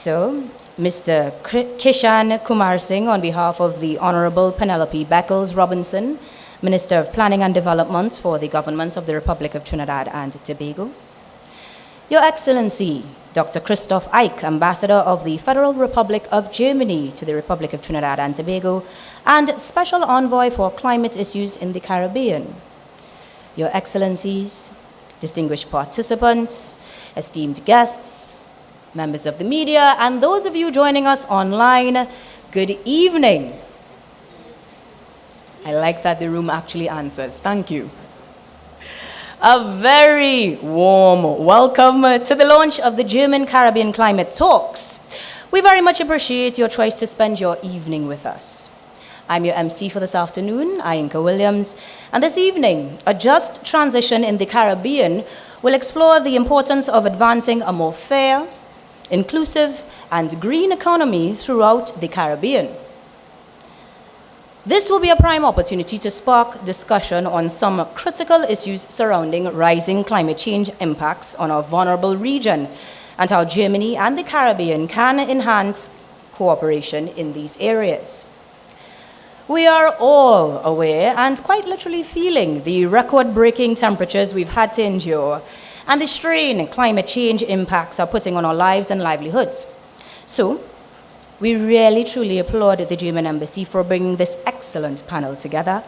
So, Mr. Kishan Kumar Singh, on behalf of the Honorable Penelope Beckles Robinson, Minister of Planning and Development for the Government of the Republic of Trinidad and Tobago. Your Excellency, Dr. Christoph Eick, Ambassador of the Federal Republic of Germany to the Republic of Trinidad and Tobago, and Special Envoy for Climate Issues in the Caribbean. Your Excellencies, distinguished participants, esteemed guests, members of the media, and those of you joining us online, good evening. I like that the room actually answers. Thank you. A very warm welcome to the launch of the German Caribbean Climate Talks. We very much appreciate your choice to spend your evening with us. I'm your MC for this afternoon, Ainka Williams, and this evening, A Just Transition in the Caribbean will explore the importance of advancing a more fair, inclusive, and green economy throughout the Caribbean. This will be a prime opportunity to spark discussion on some critical issues surrounding rising climate change impacts on our vulnerable region and how Germany and the Caribbean can enhance cooperation in these areas. We are all aware and quite literally feeling the record-breaking temperatures we've had to endure and the strain climate change impacts are putting on our lives and livelihoods. So, we really truly applaud the German Embassy for bringing this excellent panel together,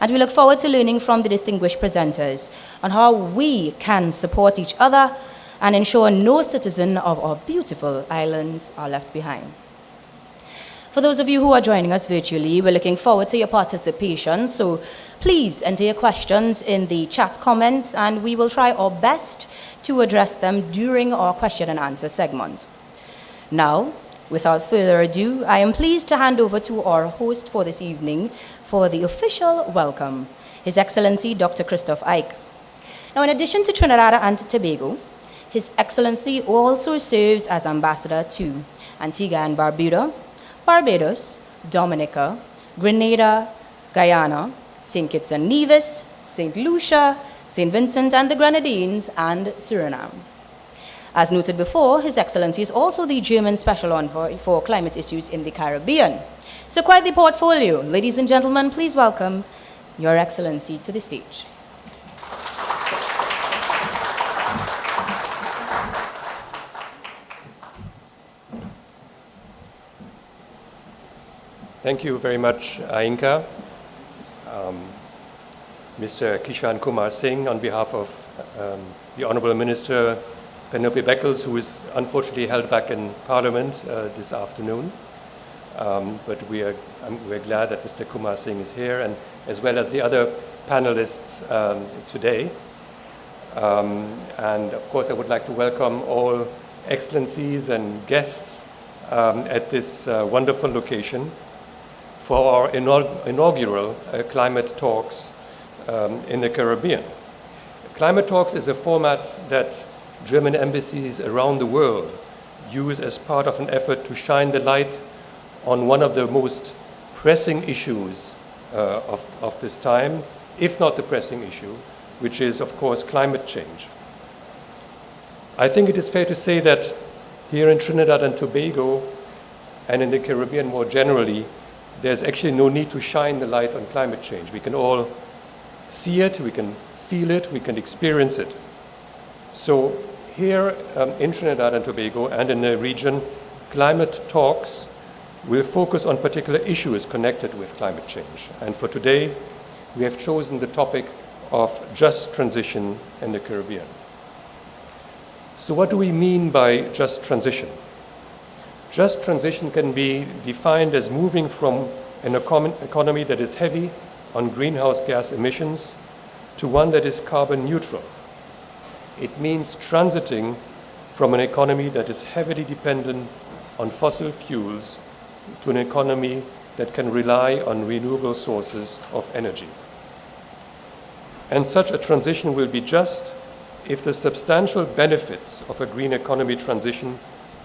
and we look forward to learning from the distinguished presenters on how we can support each other and ensure no citizen of our beautiful islands are left behind. For those of you who are joining us virtually, we're looking forward to your participation, so please enter your questions in the chat comments and we will try our best to address them during our question and answer segment. Now, without further ado, I am pleased to hand over to our host for this evening for the official welcome, His Excellency Dr. Christoph Eick. Now, in addition to Trinidad and Tobago, His Excellency also serves as Ambassador to Antigua and Barbuda, Barbados, Dominica, Grenada, Guyana, St. Kitts and Nevis, St. Lucia, St. Vincent and the Grenadines, and Suriname. As noted before, His Excellency is also the German Special Envoy for Climate Issues in the Caribbean. So quite the portfolio. Ladies and gentlemen, please welcome Your Excellency to the stage. Thank you very much, Ainka. Mr. Kishan Kumar Singh, on behalf of the Honourable Minister Penelope Beckles, who is unfortunately held back in Parliament this afternoon. But we're glad that Mr. Kumar Singh is here, and as well as the other panelists today. And of course, I would like to welcome all excellencies and guests at this wonderful location for our inaugural climate talks in the Caribbean. Climate talks is a format that German embassies around the world use as part of an effort to shine the light on one of the most pressing issues of this time, if not the pressing issue, which is, of course, climate change. I think it is fair to say that here in Trinidad and Tobago and in the Caribbean more generally, there's actually no need to shine the light on climate change. We can all see it, we can feel it, we can experience it. So here in Trinidad and Tobago and in the region, climate talks will focus on particular issues connected with climate change. And for today, we have chosen the topic of just transition in the Caribbean. So what do we mean by just transition? Just transition can be defined as moving from an economy that is heavy on greenhouse gas emissions to one that is carbon neutral. It means transiting from an economy that is heavily dependent on fossil fuels to an economy that can rely on renewable sources of energy. And such a transition will be just if the substantial benefits of a green economy transition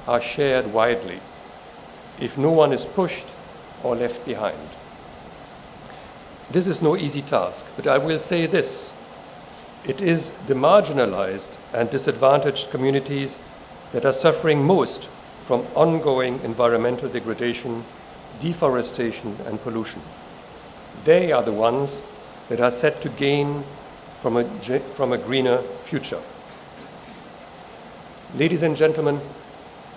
are shared widely, if no one is pushed or left behind. This is no easy task, but I will say this. It is the marginalized and disadvantaged communities that are suffering most from ongoing environmental degradation, deforestation, and pollution. They are the ones that are set to gain from a greener future. Ladies and gentlemen,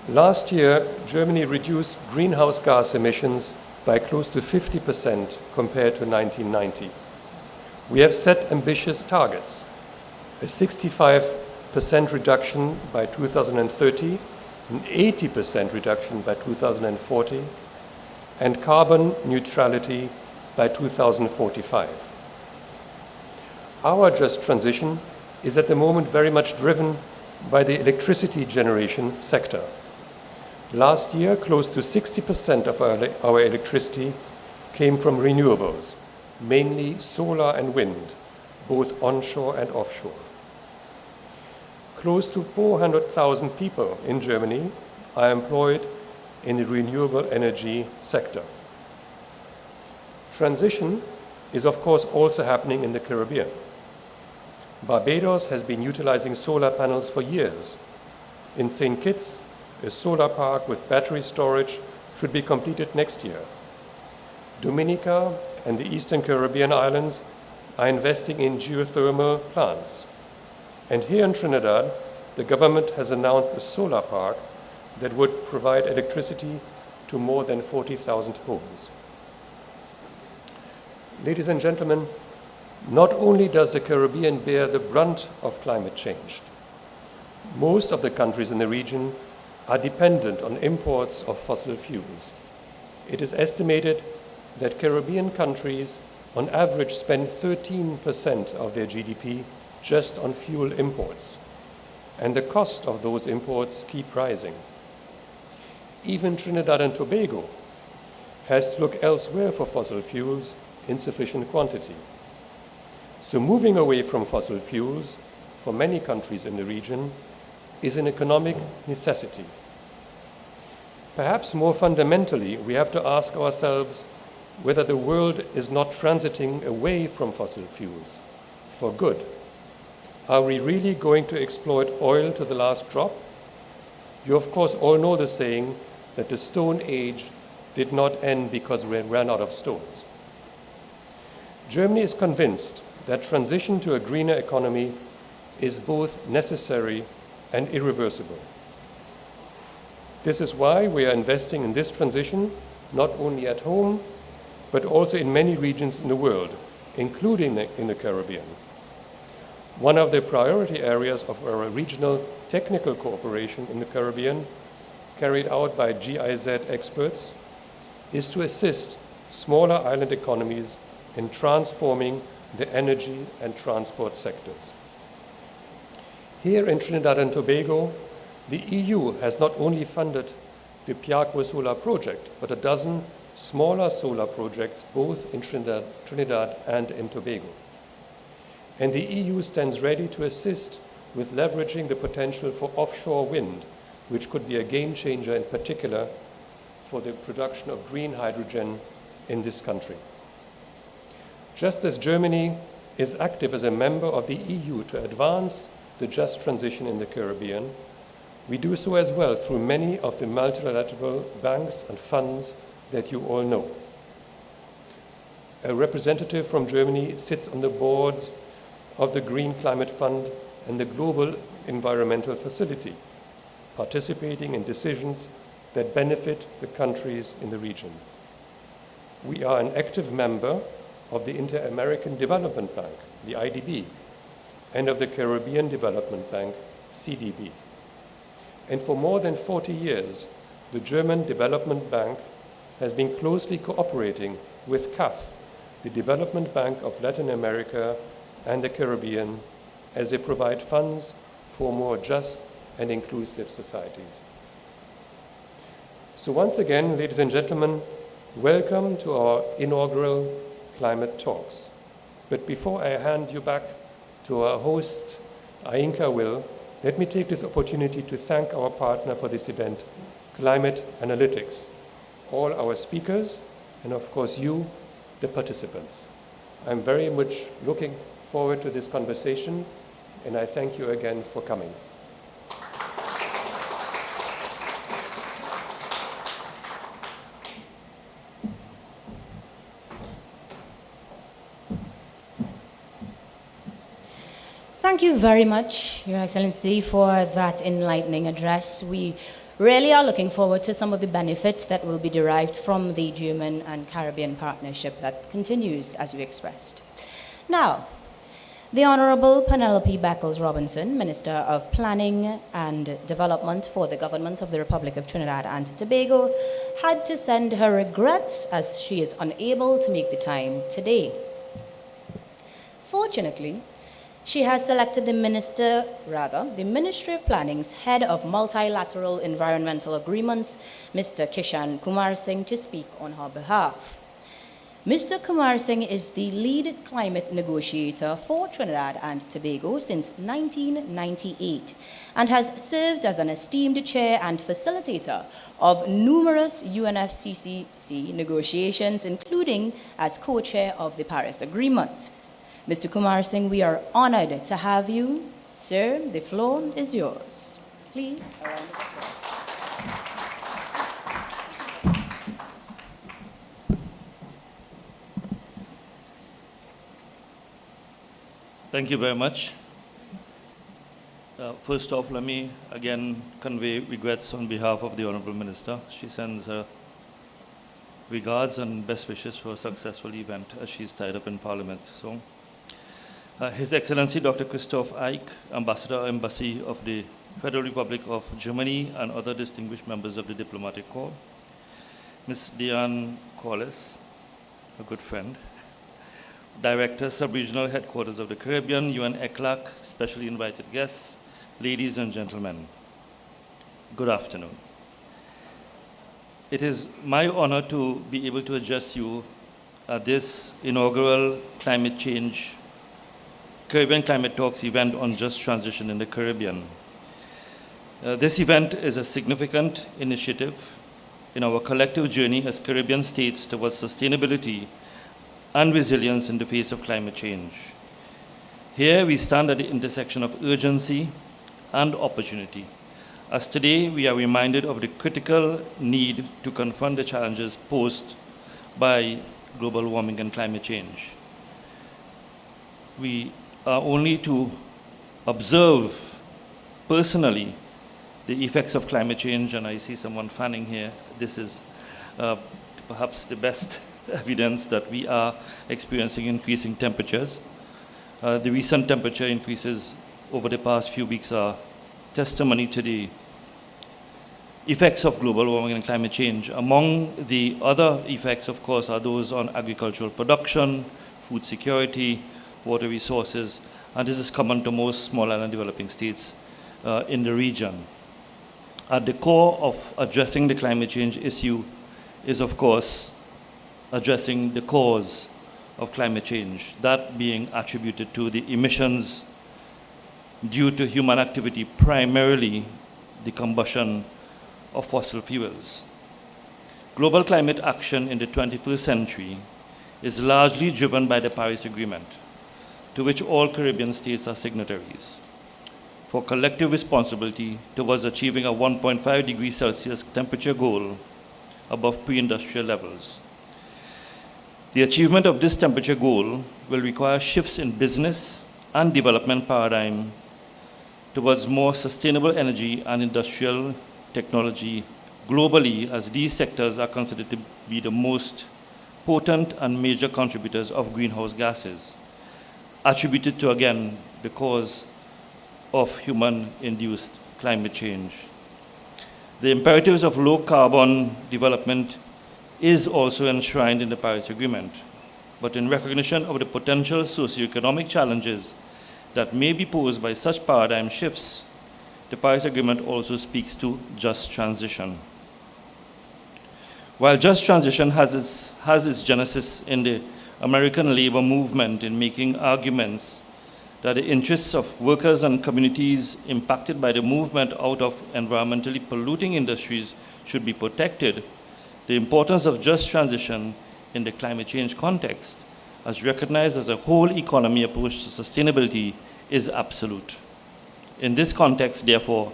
last year, Germany reduced greenhouse gas emissions by close to 50% compared to 1990. We have set ambitious targets, a 65% reduction by 2030, an 80% reduction by 2040, and carbon neutrality by 2045. Our just transition is at the moment very much driven by the electricity generation sector. Last year, close to 60% of our electricity came from renewables, mainly solar and wind, both onshore and offshore. Close to 400,000 people in Germany are employed in the renewable energy sector. Transition is, of course, also happening in the Caribbean. Barbados has been utilizing solar panels for years. In St. Kitts, a solar park with battery storage should be completed next year. Dominica and the Eastern Caribbean islands are investing in geothermal plants. And here in Trinidad, the government has announced a solar park that would provide electricity to more than 40,000 homes. Ladies and gentlemen, not only does the Caribbean bear the brunt of climate change, most of the countries in the region are dependent on imports of fossil fuels. It is estimated that Caribbean countries on average spend 13% of their GDP just on fuel imports, and the cost of those imports keep rising. Even Trinidad and Tobago has to look elsewhere for fossil fuels in sufficient quantity. So moving away from fossil fuels for many countries in the region is an economic necessity. Perhaps more fundamentally, we have to ask ourselves whether the world is not transiting away from fossil fuels for good. Are we really going to exploit oil to the last drop? You, of course, all know the saying that the Stone Age did not end because we ran out of stones. Germany is convinced that transition to a greener economy is both necessary and irreversible. This is why we are investing in this transition, not only at home, but also in many regions in the world, including in the Caribbean. One of the priority areas of our regional technical cooperation in the Caribbean, carried out by GIZ experts, is to assist smaller island economies in transforming the energy and transport sectors. Here in Trinidad and Tobago, the EU has not only funded the Piakwa Solar Project, but a dozen smaller solar projects both in Trinidad and in Tobago. And the EU stands ready to assist with leveraging the potential for offshore wind, which could be a game changer in particular for the production of green hydrogen in this country. Just as Germany is active as a member of the EU to advance the just transition in the Caribbean, we do so as well through many of the multilateral banks and funds that you all know. A representative from Germany sits on the boards of the Green Climate Fund and the Global Environmental Facility, participating in decisions that benefit the countries in the region. We are an active member of the Inter-American Development Bank, the IDB, and of the Caribbean Development Bank, CDB. And for more than 40 years, the German Development Bank has been closely cooperating with CAF, the Development Bank of Latin America and the Caribbean, as they provide funds for more just and inclusive societies. So once again, ladies and gentlemen, welcome to our inaugural climate talks. But before I hand you back to our host, Ainka will, let me take this opportunity to thank our partner for this event, Climate Analytics, all our speakers, and of course you, the participants. I'm very much looking forward to this conversation, and I thank you again for coming. Thank you very much, Your Excellency, for that enlightening address. We really are looking forward to some of the benefits that will be derived from the German and Caribbean partnership that continues, as you expressed. Now, the Honorable Penelope Beckles-Robinson, Minister of Planning and Development for the Government of the Republic of Trinidad and Tobago, had to send her regrets as she is unable to make the time today. Fortunately, she has selected the Ministry of Planning's Head of Multilateral Environmental Agreements, Mr. Kishan Kumar Singh, to speak on her behalf. Mr. Kumar Singh is the lead climate negotiator for Trinidad and Tobago since 1998 and has served as an esteemed chair and facilitator of numerous UNFCCC negotiations, including as co-chair of the Paris Agreement. Mr. Kumar Singh, we are honored to have you. Sir, the floor is yours. Please. Thank you very much. First off, let me again convey regrets on behalf of the Honorable Minister. She sends her regards and best wishes for a successful event as she's tied up in Parliament. So, His Excellency Dr. Christoph Eick, Ambassador Embassy of the Federal Republic of Germany and other distinguished members of the Diplomatic Corps, Ms. Diane Corliss, a good friend, Director, Sub-Regional Headquarters of the Caribbean, UN ECLAC, specially invited guests, ladies and gentlemen, good afternoon. It is my honor to be able to address you at this inaugural Caribbean Climate Talks event on just transition in the Caribbean. This event is a significant initiative in our collective journey as Caribbean states towards sustainability and resilience in the face of climate change. Here we stand at the intersection of urgency and opportunity, as today we are reminded of the critical need to confront the challenges posed by global warming and climate change. We are only to observe personally the effects of climate change, and I see someone fanning here. This is perhaps the best evidence that we are experiencing increasing temperatures. The recent temperature increases over the past few weeks are testimony to the effects of global warming and climate change. Among the other effects, of course, are those on agricultural production, food security, water resources, and this is common to most small island developing states in the region. At the core of addressing the climate change issue is, of course, addressing the cause of climate change, that being attributed to the emissions due to human activity, primarily the combustion of fossil fuels. Global climate action in the 21st century is largely driven by the Paris Agreement, to which all Caribbean states are signatories, for collective responsibility towards achieving a 1.5 degrees Celsius temperature goal above pre-industrial levels. The achievement of this temperature goal will require shifts in business and development paradigm towards more sustainable energy and industrial technology globally, as these sectors are considered to be the most potent and major contributors of greenhouse gases, attributed to, again, the cause of human-induced climate change. The imperatives of low-carbon development is also enshrined in the Paris Agreement, but in recognition of the potential socioeconomic challenges that may be posed by such paradigm shifts, the Paris Agreement also speaks to just transition. While just transition has its genesis in the American labor movement in making arguments that the interests of workers and communities impacted by the movement out of environmentally polluting industries should be protected, the importance of just transition in the climate change context, as recognized as a whole economy approach to sustainability, is absolute. In this context, therefore,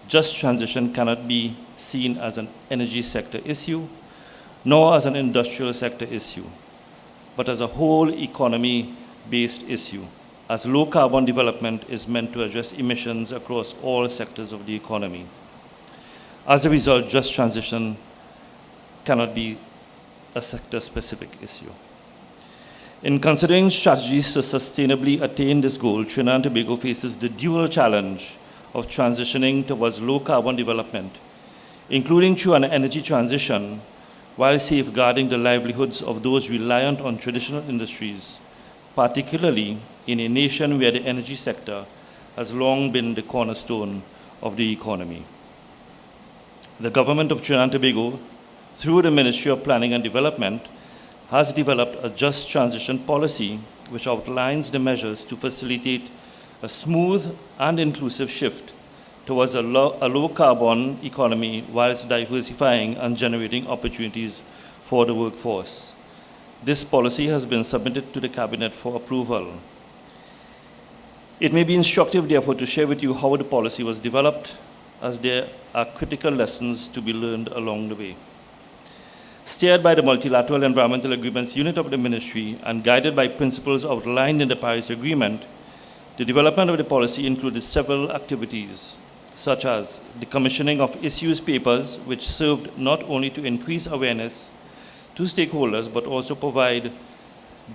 just transition cannot be seen as an energy sector issue, nor as an industrial sector issue, but as a whole economy-based issue. as low carbon development is meant to address emissions across all sectors of the economy. As a result, just transition cannot be a sector-specific issue. In considering strategies to sustainably attain this goal, Trinidad and Tobago faces the dual challenge of transitioning towards low-carbon development, including through an energy transition, while safeguarding the livelihoods of those reliant on traditional industries, particularly in a nation where the energy sector has long been the cornerstone of the economy. The government of Trinidad and Tobago, through the Ministry of Planning and Development, has developed a just transition policy which outlines the measures to facilitate a smooth and inclusive shift towards a low-carbon economy whilst diversifying and generating opportunities for the workforce. This policy has been submitted to the Cabinet for approval. It may be instructive, therefore, to share with you how the policy was developed, as there are critical lessons to be learned along the way. Steered by the Multilateral Environmental Agreements Unit of the Ministry and guided by principles outlined in the Paris Agreement, the development of the policy included several activities, such as the commissioning of issues papers, which served not only to increase awareness to stakeholders, but also provide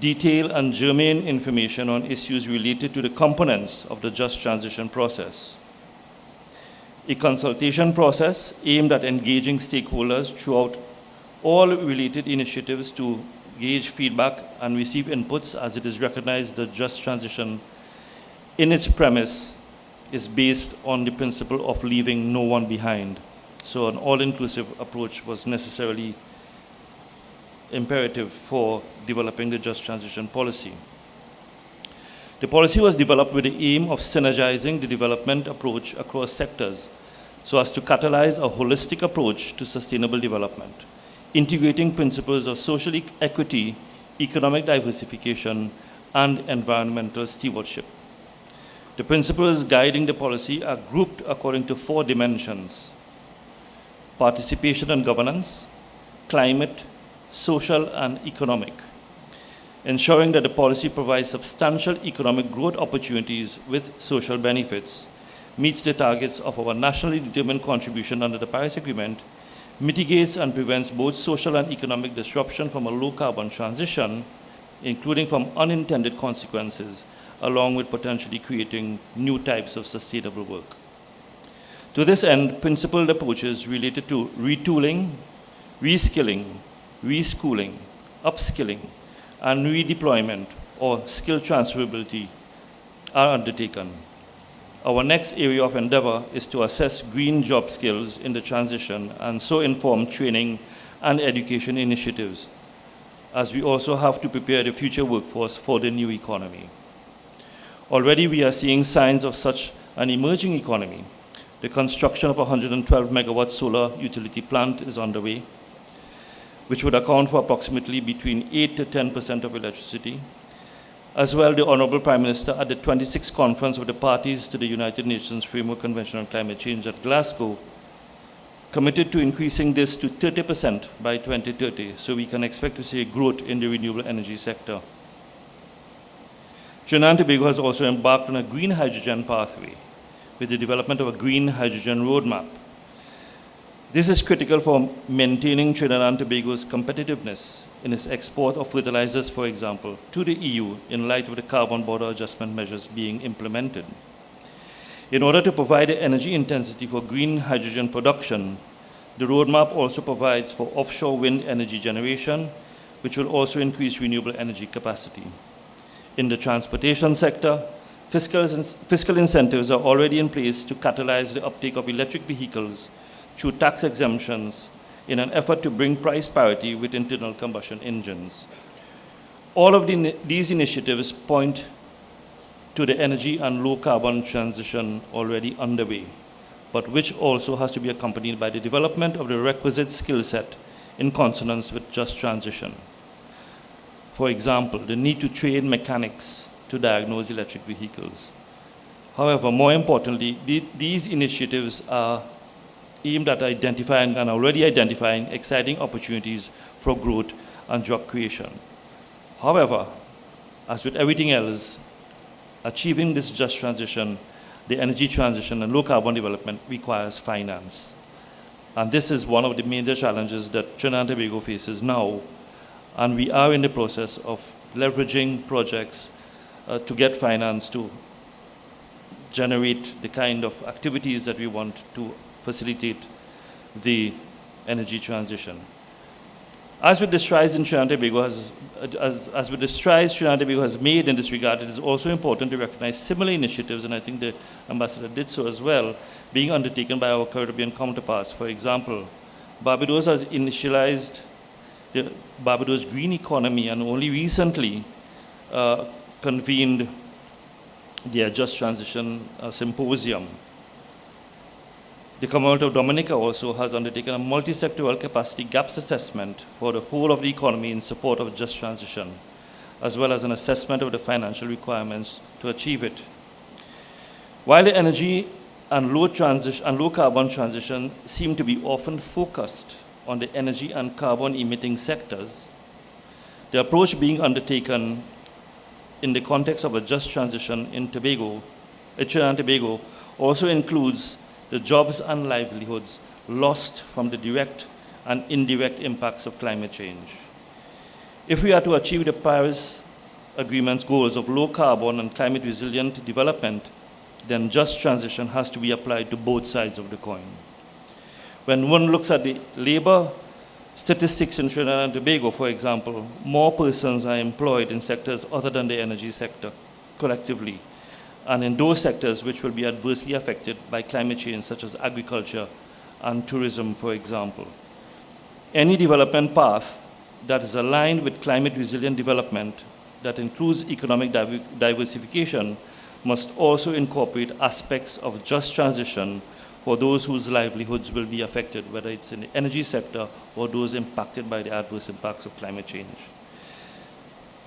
detailed and germane information on issues related to the components of the just transition process. A consultation process aimed at engaging stakeholders throughout all related initiatives to gauge feedback and receive inputs, as it is recognized that just transition in its premise is based on the principle of leaving no one behind. So an all-inclusive approach was necessarily imperative for developing the just transition policy. The policy was developed with the aim of synergizing the development approach across sectors so as to catalyze a holistic approach to sustainable development, integrating principles of social equity, economic diversification, and environmental stewardship. The principles guiding the policy are grouped according to 4 dimensions: participation and governance, climate, social, and economic, ensuring that the policy provides substantial economic growth opportunities with social benefits, meets the targets of our nationally determined contribution under the Paris Agreement, mitigates and prevents both social and economic disruption from a low-carbon transition, including from unintended consequences, along with potentially creating new types of sustainable work. To this end, principled approaches related to retooling, reskilling, reschooling, upskilling, and redeployment or skill transferability are undertaken. Our next area of endeavor is to assess green job skills in the transition and so inform training and education initiatives, as we also have to prepare the future workforce for the new economy. Already we are seeing signs of such an emerging economy. The construction of a 112 megawatt solar utility plant is underway, which would account for approximately between 8 to 10% of electricity. As well, the Honorable Prime Minister at the 26th Conference of the Parties to the United Nations Framework Convention on Climate Change at Glasgow committed to increasing this to 30% by 2030, so we can expect to see a growth in the renewable energy sector. Trinidad and Tobago has also embarked on a green hydrogen pathway with the development of a green hydrogen roadmap. This is critical for maintaining Trinidad and Tobago's competitiveness in its export of fertilizers, for example, to the EU in light of the carbon border adjustment measures being implemented. In order to provide the energy intensity for green hydrogen production, the roadmap also provides for offshore wind energy generation, which will also increase renewable energy capacity. In the transportation sector, fiscal incentives are already in place to catalyze the uptake of electric vehicles through tax exemptions in an effort to bring price parity with internal combustion engines. All of these initiatives point to the energy and low-carbon transition already underway, but which also has to be accompanied by the development of the requisite skill set in consonance with just transition. For example, the need to train mechanics to diagnose electric vehicles. However, more importantly, these initiatives are aimed at identifying and already identifying exciting opportunities for growth and job creation. However, as with everything else, achieving this just transition, the energy transition and low carbon development requires finance. And this is one of the major challenges that Trinidad and Tobago faces now. And we are in the process of leveraging projects to get finance to generate the kind of activities that we want to facilitate the energy transition. As with the strides in Trinidad and Tobago as with the strides Trinidad and Tobago has made in this regard, it is also important to recognize similar initiatives, and I think the ambassador did so as well, being undertaken by our Caribbean counterparts. For example, Barbados has initialized the Barbados Green Economy and only recently convened their Just Transition Symposium. The Commonwealth of Dominica also has undertaken a multi-sectoral capacity gaps assessment for the whole of the economy in support of just transition, as well as an assessment of the financial requirements to achieve it. While the energy and low carbon transition seem to be often focused on the energy and carbon emitting sectors, the approach being undertaken in the context of a just transition in Trinidad and Tobago also includes the jobs and livelihoods lost from the direct and indirect impacts of climate change. If we are to achieve the Paris Agreement's goals of low carbon and climate resilient development, then just transition has to be applied to both sides of the coin. When one looks at the labor statistics in Trinidad and Tobago, for example, more persons are employed in sectors other than the energy sector collectively, and in those sectors which will be adversely affected by climate change, such as agriculture and tourism, for example. Any development path that is aligned with climate resilient development that includes economic diversification must also incorporate aspects of just transition for those whose livelihoods will be affected, whether it's in the energy sector or those impacted by the adverse impacts of climate change.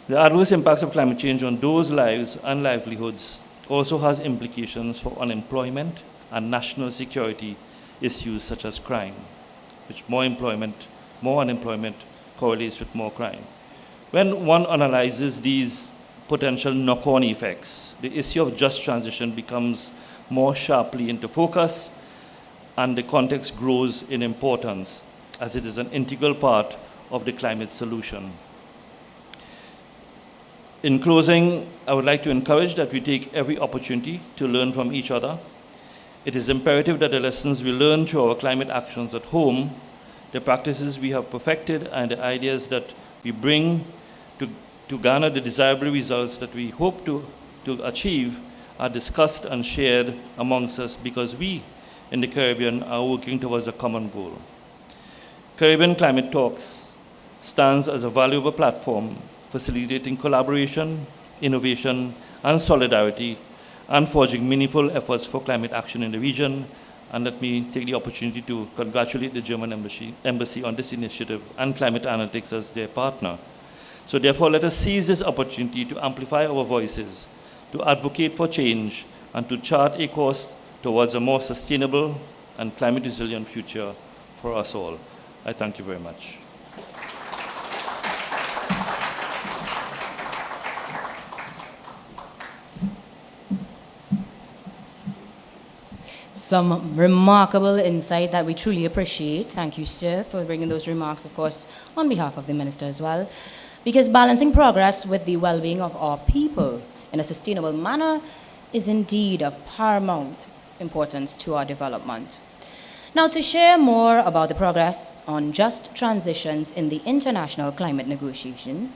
The adverse impacts of climate change on those lives and livelihoods also has implications for unemployment and national security issues such as crime, which more unemployment correlates with more crime. When one analyzes these potential knock-on effects, the issue of just transition becomes more sharply into focus, and the context grows in importance as it is an integral part of the climate solution. In closing, I would like to encourage that we take every opportunity to learn from each other. It is imperative that the lessons we learn through our climate actions at home, the practices we have perfected, and the ideas that we bring to garner the desirable results that we hope to achieve are discussed and shared amongst us, because we in the Caribbean are working towards a common goal. Caribbean Climate Talks stands as a valuable platform facilitating collaboration, innovation, and solidarity, and forging meaningful efforts for climate action in the region. And let me take the opportunity to congratulate the German embassy on this initiative and Climate Analytics as their partner. So therefore, let us seize this opportunity to amplify our voices, to advocate for change, and to chart a course towards a more sustainable and climate resilient future for us all. I thank you very much. Some remarkable insight that we truly appreciate. Thank you, sir, for bringing those remarks, of course, on behalf of the minister as well. Because balancing progress with the well-being of our people in a sustainable manner is indeed of paramount importance to our development. Now, to share more about the progress on just transitions in the international climate negotiation,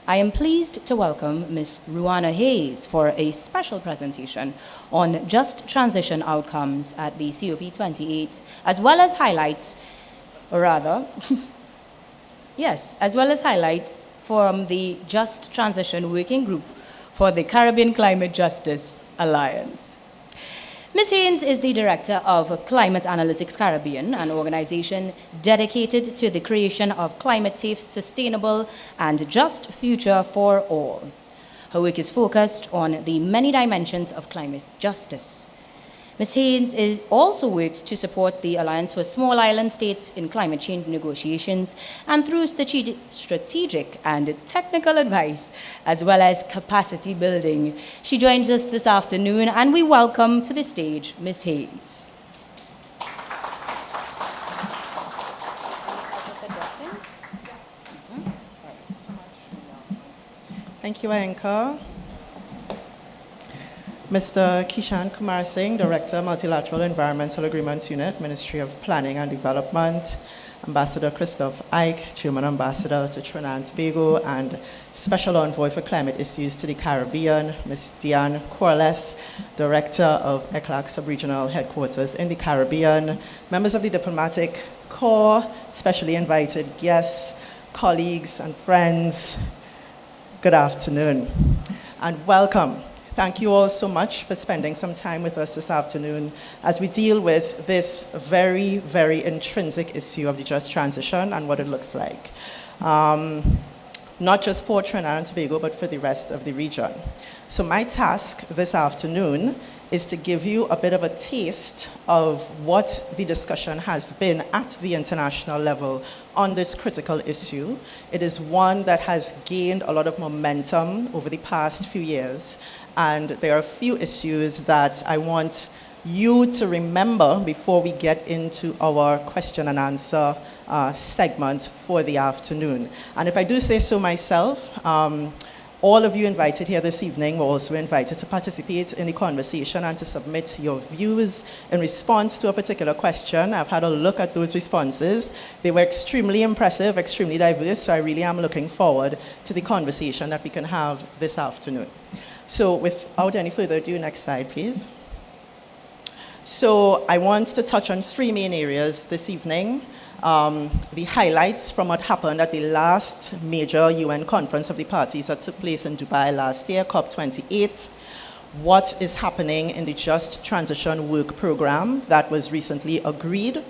I am pleased to welcome Ms. Ruana Hayes for a special presentation on just transition outcomes at the COP28, as well as highlights from the Just Transition Working Group for the Caribbean Climate Justice Alliance. Ms. Hayes is the Director of Climate Analytics Caribbean, an organization dedicated to the creation of climate-safe, sustainable, and just future for all. Her work is focused on the many dimensions of climate justice. Ms. Haynes also works to support the Alliance for Small Island States in climate change negotiations and through strategic and technical advice, as well as capacity building. She joins us this afternoon, and we welcome to the stage Ms. Haynes. Thank you, Ainka. Mr. Kishan Kumar Singh, Director, Multilateral Environmental Agreements Unit, Ministry of Planning and Development, Ambassador Christoph Eich, German Ambassador to Trinidad and Tobago, and Special Envoy for Climate Issues to the Caribbean, Ms. Diane Corliss, Director of ECLAC Sub-Regional Headquarters in the Caribbean, members of the Diplomatic Corps, specially invited guests, colleagues and friends, good afternoon and welcome. Thank you all so much for spending some time with us this afternoon as we deal with this very, very intrinsic issue of the just transition and what it looks like. Not just for Trinidad and Tobago, but for the rest of the region. So my task this afternoon is to give you a bit of a taste of what the discussion has been at the international level on this critical issue. It is one that has gained a lot of momentum over the past few years, and there are a few issues that I want you to remember before we get into our question and answer segment for the afternoon. And if I do say so myself, all of you invited here this evening were also invited to participate in the conversation and to submit your views in response to a particular question. I've had a look at those responses. They were extremely impressive, extremely diverse, so I really am looking forward to the conversation that we can have this afternoon. So without any further ado, next slide, please. So I want to touch on three main areas this evening. The highlights from what happened at the last major UN conference of the parties that took place in Dubai last year, COP28, what is happening in the Just Transition Work Program that was recently agreed,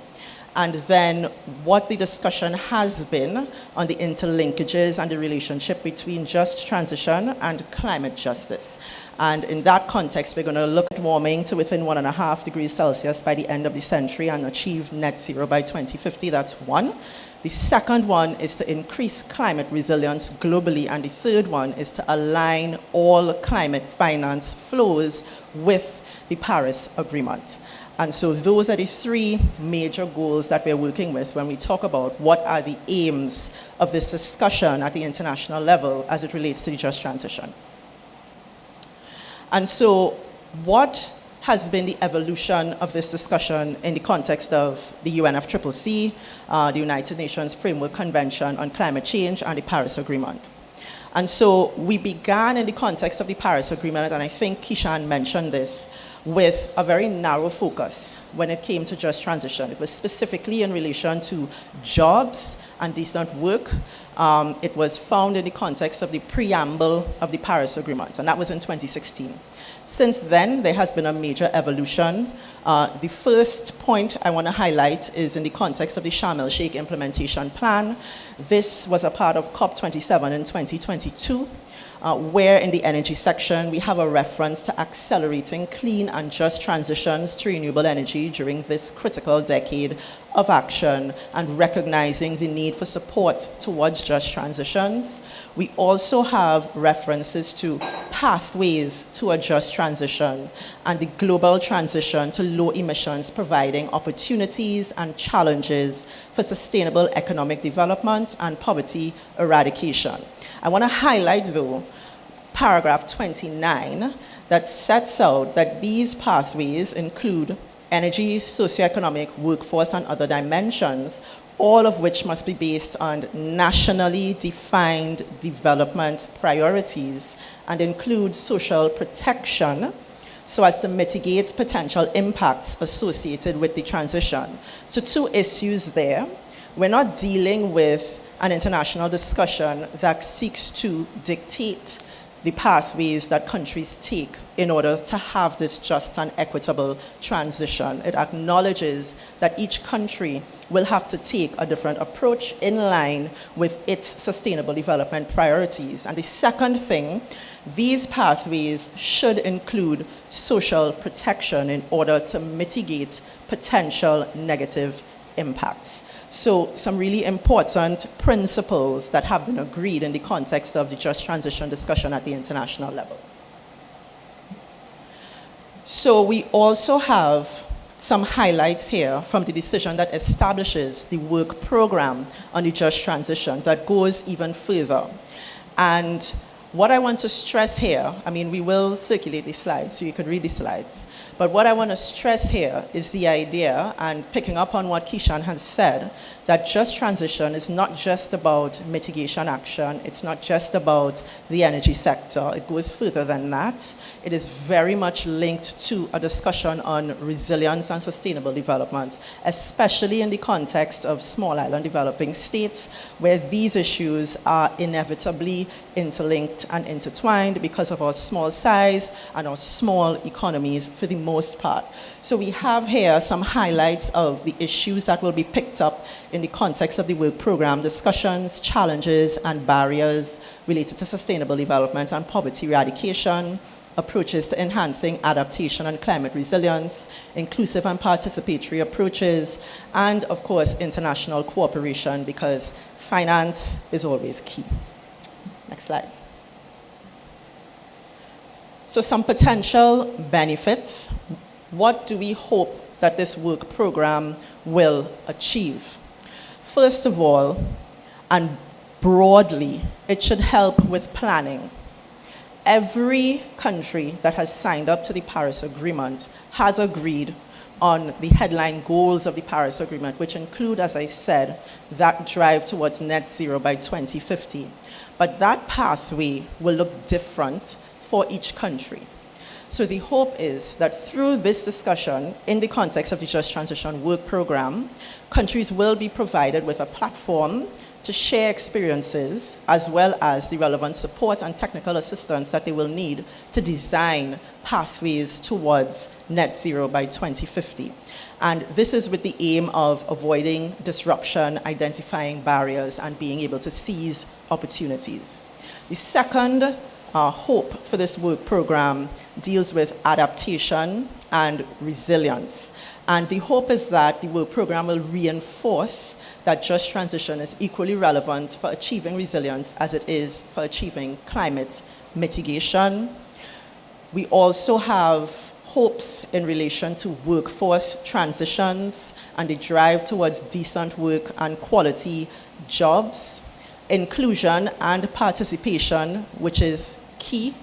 and then what the discussion has been on the interlinkages and the relationship between just transition and climate justice. And in that context, we're going to look at warming to within 1.5 degrees Celsius by the end of the century and achieve net zero by 2050. That's one. The second one is to increase climate resilience globally. And the third one is to align all climate finance flows with the Paris Agreement. And so those are the three major goals that we're working with when we talk about what are the aims of this discussion at the international level as it relates to the just transition. And so what has been the evolution of this discussion in the context of the UNFCCC, the United Nations Framework Convention on Climate Change, and the Paris Agreement? And so we began in the context of the Paris Agreement, and I think Kishan mentioned this, with a very narrow focus when it came to just transition. It was specifically in relation to jobs and decent work. It was found in the context of the preamble of the Paris Agreement, and that was in 2016. Since then, there has been a major evolution. The first point I want to highlight is in the context of the Sharm el-Sheikh Implementation Plan. This was a part of COP27 in 2022. Where in the energy section we have a reference to accelerating clean and just transitions to renewable energy during this critical decade of action and recognizing the need for support towards just transitions. We also have references to pathways to a just transition and the global transition to low emissions, providing opportunities and challenges for sustainable economic development and poverty eradication. I want to highlight, though, paragraph 29 that sets out that these pathways include energy, socioeconomic, workforce, and other dimensions, all of which must be based on nationally defined development priorities and include social protection so as to mitigate potential impacts associated with the transition. So two issues there. We're not dealing with an international discussion that seeks to dictate the pathways that countries take in order to have this just and equitable transition. It acknowledges that each country will have to take a different approach in line with its sustainable development priorities. And the second thing, these pathways should include social protection in order to mitigate potential negative impacts. So some really important principles that have been agreed in the context of the just transition discussion at the international level. So we also have some highlights here from the decision that establishes the work program on the just transition that goes even further. And what I want to stress here, I mean, we will circulate the slides so you could read the slides, but what I want to stress here is the idea, and picking up on what Kishan has said, that just transition is not just about mitigation action, it's not just about the energy sector, it goes further than that. It is very much linked to a discussion on resilience and sustainable development, especially in the context of small island developing states, where these issues are inevitably interlinked and intertwined because of our small size and our small economies for the most part. So we have here some highlights of the issues that will be picked up in the context of the work program, discussions, challenges, and barriers related to sustainable development and poverty eradication, approaches to enhancing adaptation and climate resilience, inclusive and participatory approaches, and of course, international cooperation, because finance is always key. Next slide. So some potential benefits. What do we hope that this work program will achieve? First of all, and broadly, it should help with planning. Every country that has signed up to the Paris Agreement has agreed on the headline goals of the Paris Agreement, which include, as I said, that drive towards net zero by 2050. But that pathway will look different for each country. So the hope is that through this discussion, in the context of the Just Transition Work Program, countries will be provided with a platform to share experiences, as well as the relevant support and technical assistance that they will need to design pathways towards net zero by 2050. And this is with the aim of avoiding disruption, identifying barriers, and being able to seize opportunities. The second hope for this work program deals with adaptation and resilience. And the hope is that the work program will reinforce that just transition is equally relevant for achieving resilience as it is for achieving climate mitigation. We also have hopes in relation to workforce transitions and the drive towards decent work and quality jobs, inclusion and participation, which is key,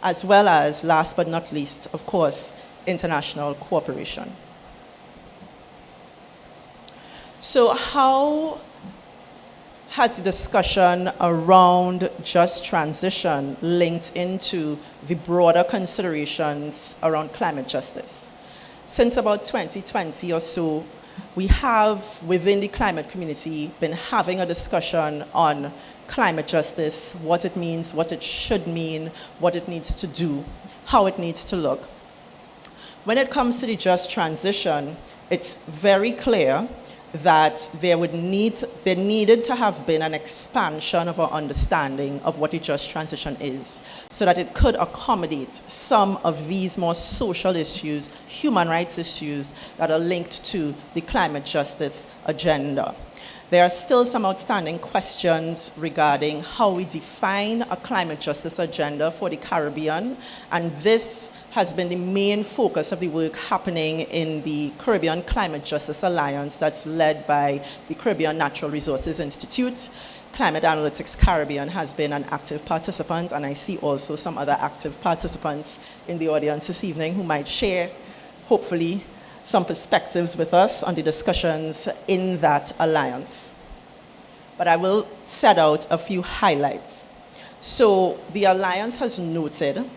as well as, last but not least, of course, international cooperation. So how has the discussion around just transition linked into the broader considerations around climate justice? Since about 2020 or so, we have, within the climate community, been having a discussion on climate justice, what it means, what it should mean, what it needs to do, how it needs to look. When it comes to the just transition, it's very clear that there needed to have been an expansion of our understanding of what a just transition is, so that it could accommodate some of these more social issues, human rights issues that are linked to the climate justice agenda. There are still some outstanding questions regarding how we define a climate justice agenda for the Caribbean, and this has been the main focus of the work happening in the Caribbean Climate Justice Alliance that's led by the Caribbean Natural Resources Institute. Climate Analytics Caribbean has been an active participant, and I see also some other active participants in the audience this evening who might share, hopefully, some perspectives with us on the discussions in that alliance. But I will set out a few highlights. So the alliance has noted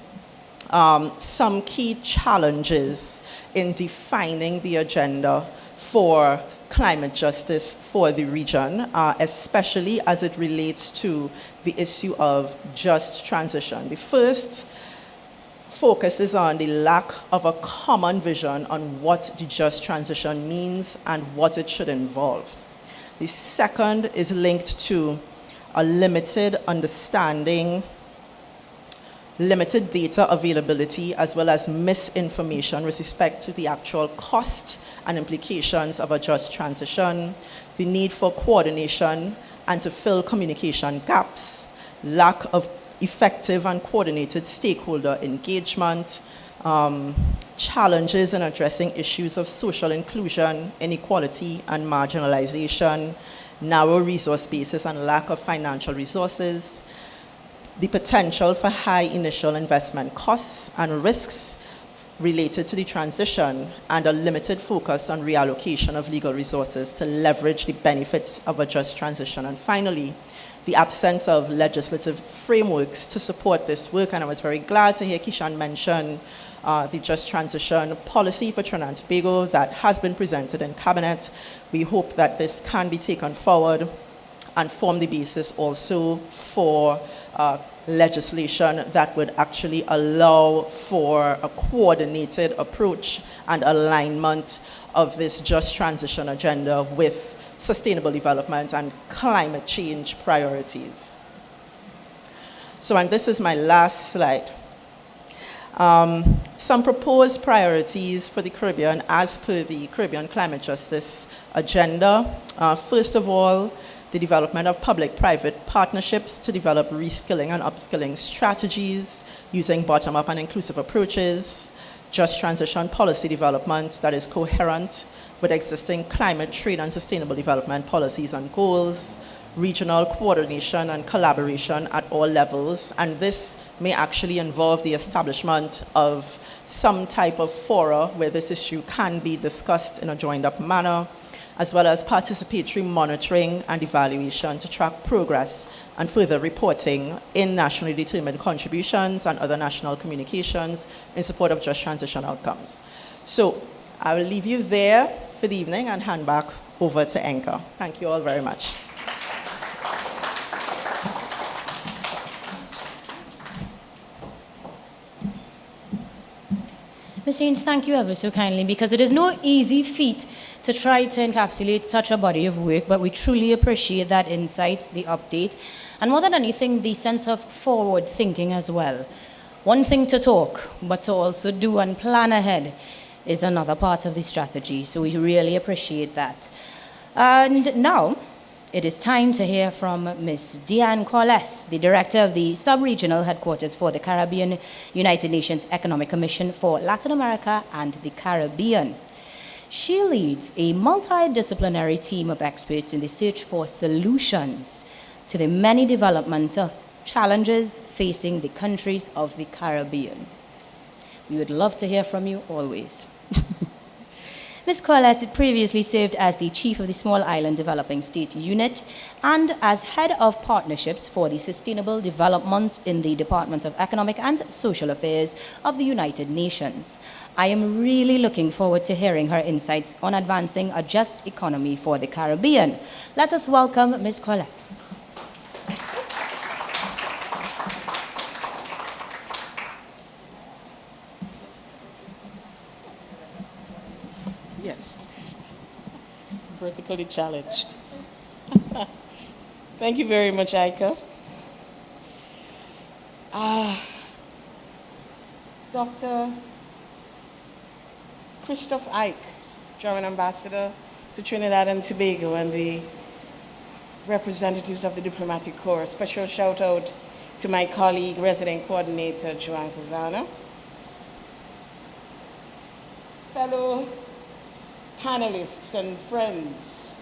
some key challenges in defining the agenda for climate justice for the region, especially as it relates to the issue of just transition. The first focuses on the lack of a common vision on what the just transition means and what it should involve. The second is linked to a limited understanding, limited data availability, as well as misinformation with respect to the actual cost and implications of a just transition, the need for coordination and to fill communication gaps, lack of effective and coordinated stakeholder engagement, challenges in addressing issues of social inclusion, inequality, and marginalization, narrow resource bases and lack of financial resources, the potential for high initial investment costs and risks related to the transition, and a limited focus on reallocation of legal resources to leverage the benefits of a just transition. And finally, the absence of legislative frameworks to support this work. And I was very glad to hear Kishan mention the just transition policy for Trinidad and Tobago that has been presented in Cabinet. We hope that this can be taken forward and form the basis also for legislation that would actually allow for a coordinated approach and alignment of this just transition agenda with sustainable development and climate change priorities. So, and this is my last slide. Some proposed priorities for the Caribbean as per the Caribbean Climate Justice Agenda. First of all, the development of public-private partnerships to develop reskilling and upskilling strategies using bottom-up and inclusive approaches, just transition policy development that is coherent with existing climate, trade, and sustainable development policies and goals, regional coordination and collaboration at all levels, and this may actually involve the establishment of some type of fora where this issue can be discussed in a joined-up manner, as well as participatory monitoring and evaluation to track progress and further reporting in nationally determined contributions and other national communications in support of just transition outcomes. So I will leave you there for the evening and hand back over to Ainka. Thank you all very much. Ms. Haynes, thank you ever so kindly, because it is no easy feat to try to encapsulate such a body of work, but we truly appreciate that insight, the update, and more than anything, the sense of forward thinking as well. One thing to talk, but to also do and plan ahead is another part of the strategy, so we really appreciate that. And now, it is time to hear from Ms. Diane Corles, the Director of the Sub-Regional Headquarters for the Caribbean United Nations Economic Commission for Latin America and the Caribbean. She leads a multidisciplinary team of experts in the search for solutions to the many developmental challenges facing the countries of the Caribbean. We would love to hear from you always. Ms. Corles previously served as the Chief of the Small Island Developing State Unit and as Head of Partnerships for the Sustainable Development in the Department of Economic and Social Affairs of the United Nations. I am really looking forward to hearing her insights on advancing a just economy for the Caribbean. Let us welcome Ms. Corles. Yes, vertically challenged. Thank you very much, Ainka. Dr. Christoph Eich, German ambassador to Trinidad and Tobago, and the representatives of the diplomatic corps. Special shout out to my colleague, resident coordinator, Joan Kazana. Fellow panelists and friends,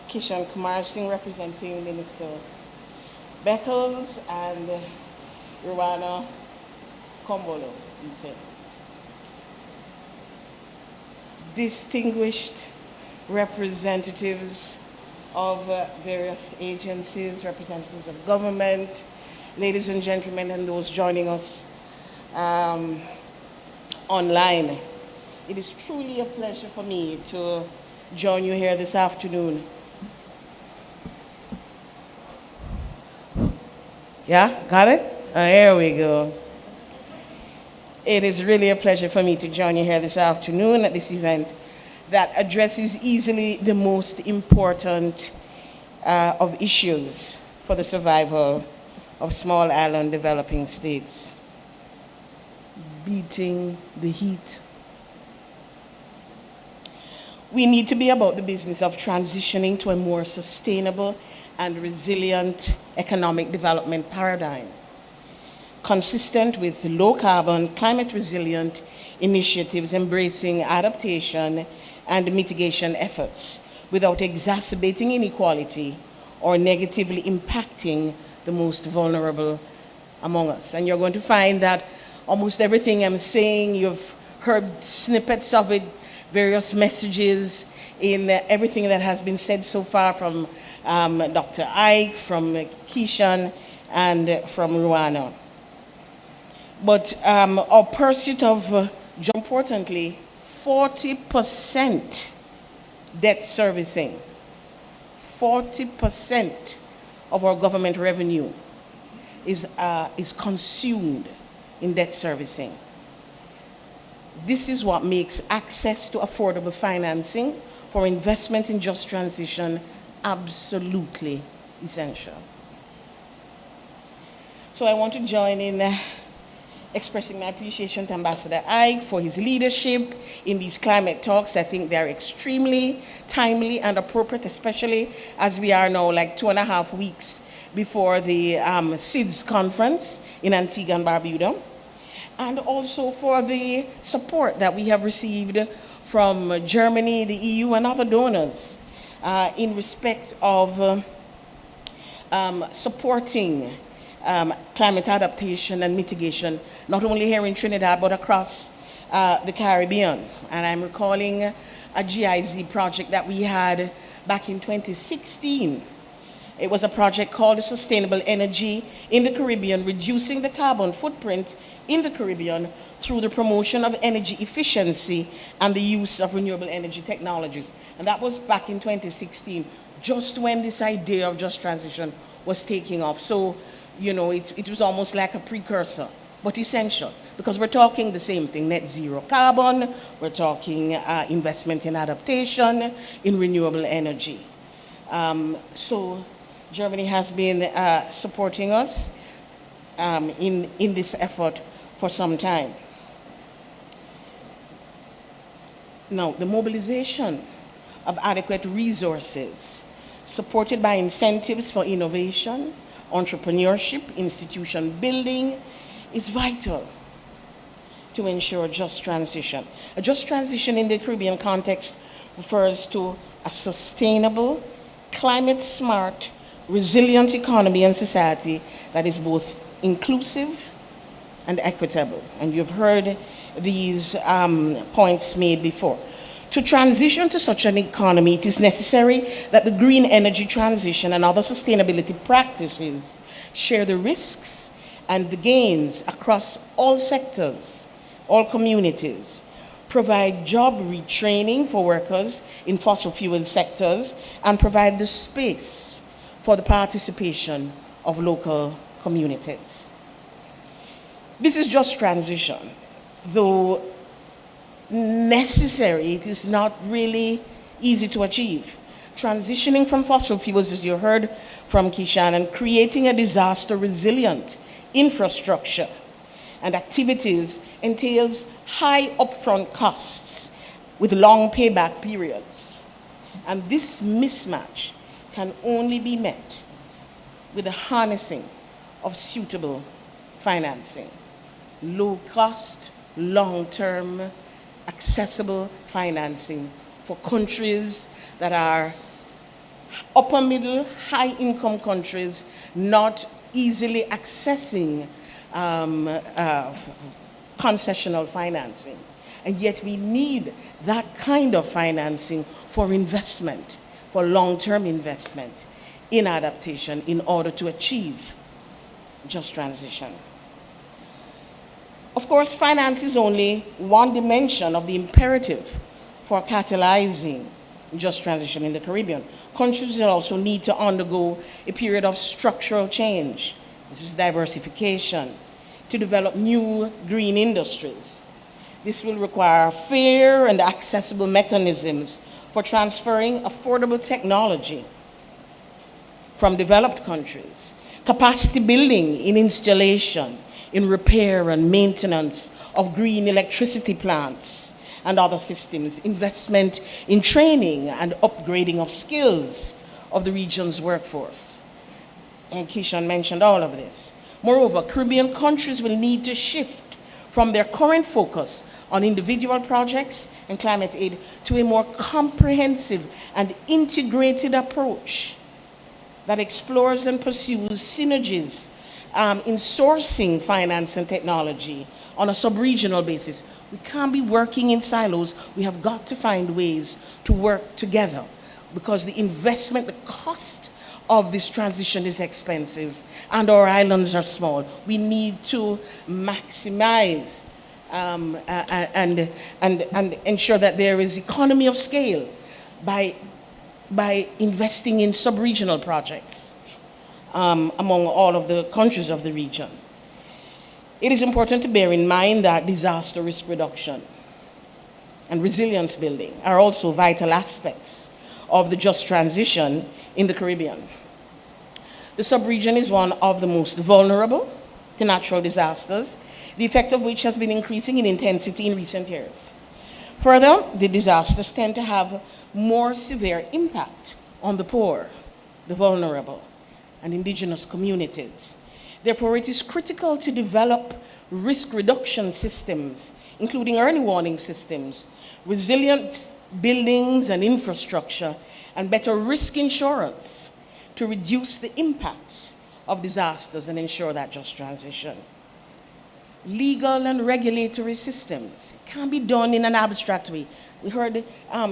Kishan Kumar Singh representing Minister Beckles and Rwana Kombolo. Distinguished representatives of various agencies, representatives of government, ladies and gentlemen, and those joining us online. It is truly a pleasure for me to join you here this afternoon. Yeah, got it? Here we go. It is really a pleasure for me to join you here this afternoon at this event that addresses easily the most important of issues for the survival of small island developing states. Beating the heat. We need to be about the business of transitioning to a more sustainable and resilient economic development paradigm, consistent with low carbon, climate resilient initiatives embracing adaptation and mitigation efforts without exacerbating inequality or negatively impacting the most vulnerable among us. And you're going to find that almost everything I'm saying, you've heard snippets of it, various messages in everything that has been said so far from Dr. Ainka, from Keishan, and from Ruana. But our pursuit of, importantly, 40% debt servicing, 40% of our government revenue is consumed in debt servicing. This is what makes access to affordable financing for investment in just transition absolutely essential. So I want to join in expressing my appreciation to Ambassador Ainka for his leadership in these climate talks. I think they're extremely timely and appropriate, especially as we are now like 2.5 weeks before the SIDS conference in Antigua and Barbuda. And also for the support that we have received from Germany, the EU, and other donors in respect of supporting climate adaptation and mitigation, not only here in Trinidad, but across the Caribbean. And I'm recalling a GIZ project that we had back in 2016. It was a project called Sustainable Energy in the Caribbean, reducing the carbon footprint in the Caribbean through the promotion of energy efficiency and the use of renewable energy technologies. And that was back in 2016, just when this idea of just transition was taking off. So, you know, it was almost like a precursor, but essential, because we're talking the same thing, net zero carbon, we're talking investment in adaptation, in renewable energy. So Germany has been supporting us in this effort for some time. Now, the mobilization of adequate resources, supported by incentives for innovation, entrepreneurship, institution building, is vital to ensure just transition. A just transition in the Caribbean context refers to a sustainable, climate-smart, resilient economy and society that is both inclusive and equitable. And you've heard these points made before. To transition to such an economy, it is necessary that the green energy transition and other sustainability practices share the risks and the gains across all sectors, all communities, provide job retraining for workers in fossil fuel sectors, and provide the space for the participation of local communities. This is just transition. Though necessary, it is not really easy to achieve. Transitioning from fossil fuels, as you heard from Keishan, and creating a disaster-resilient infrastructure and activities entails high upfront costs with long payback periods. And this mismatch can only be met with the harnessing of suitable financing. Low cost, long-term, accessible financing for countries that are upper middle, high income countries, not easily accessing concessional financing. And yet we need that kind of financing for investment, for long-term investment in adaptation in order to achieve just transition. Of course, finance is only one dimension of the imperative for catalyzing just transition in the Caribbean. Countries will also need to undergo a period of structural change. This is diversification, to develop new green industries. This will require fair and accessible mechanisms for transferring affordable technology from developed countries, capacity building in installation, in repair and maintenance of green electricity plants and other systems, investment in training and upgrading of skills of the region's workforce. And Keishan mentioned all of this. Moreover, Caribbean countries will need to shift from their current focus on individual projects and climate aid to a more comprehensive and integrated approach that explores and pursues synergies in sourcing finance and technology on a sub-regional basis. We can't be working in silos. We have got to find ways to work together because the investment, the cost of this transition is expensive and our islands are small. We need to maximize and ensure that there is economy of scale by investing in sub-regional projects among all of the countries of the region. It is important to bear in mind that disaster risk reduction and resilience building are also vital aspects of the just transition in the Caribbean. The sub-region is one of the most vulnerable to natural disasters, the effect of which has been increasing in intensity in recent years. Further, the disasters tend to have more severe impact on the poor, the vulnerable, and indigenous communities. Therefore, it is critical to develop risk reduction systems, including early warning systems, resilient buildings and infrastructure, and better risk insurance to reduce the impacts of disasters and ensure that just transition. Legal and regulatory systems. It can't be done in an abstract way. We heard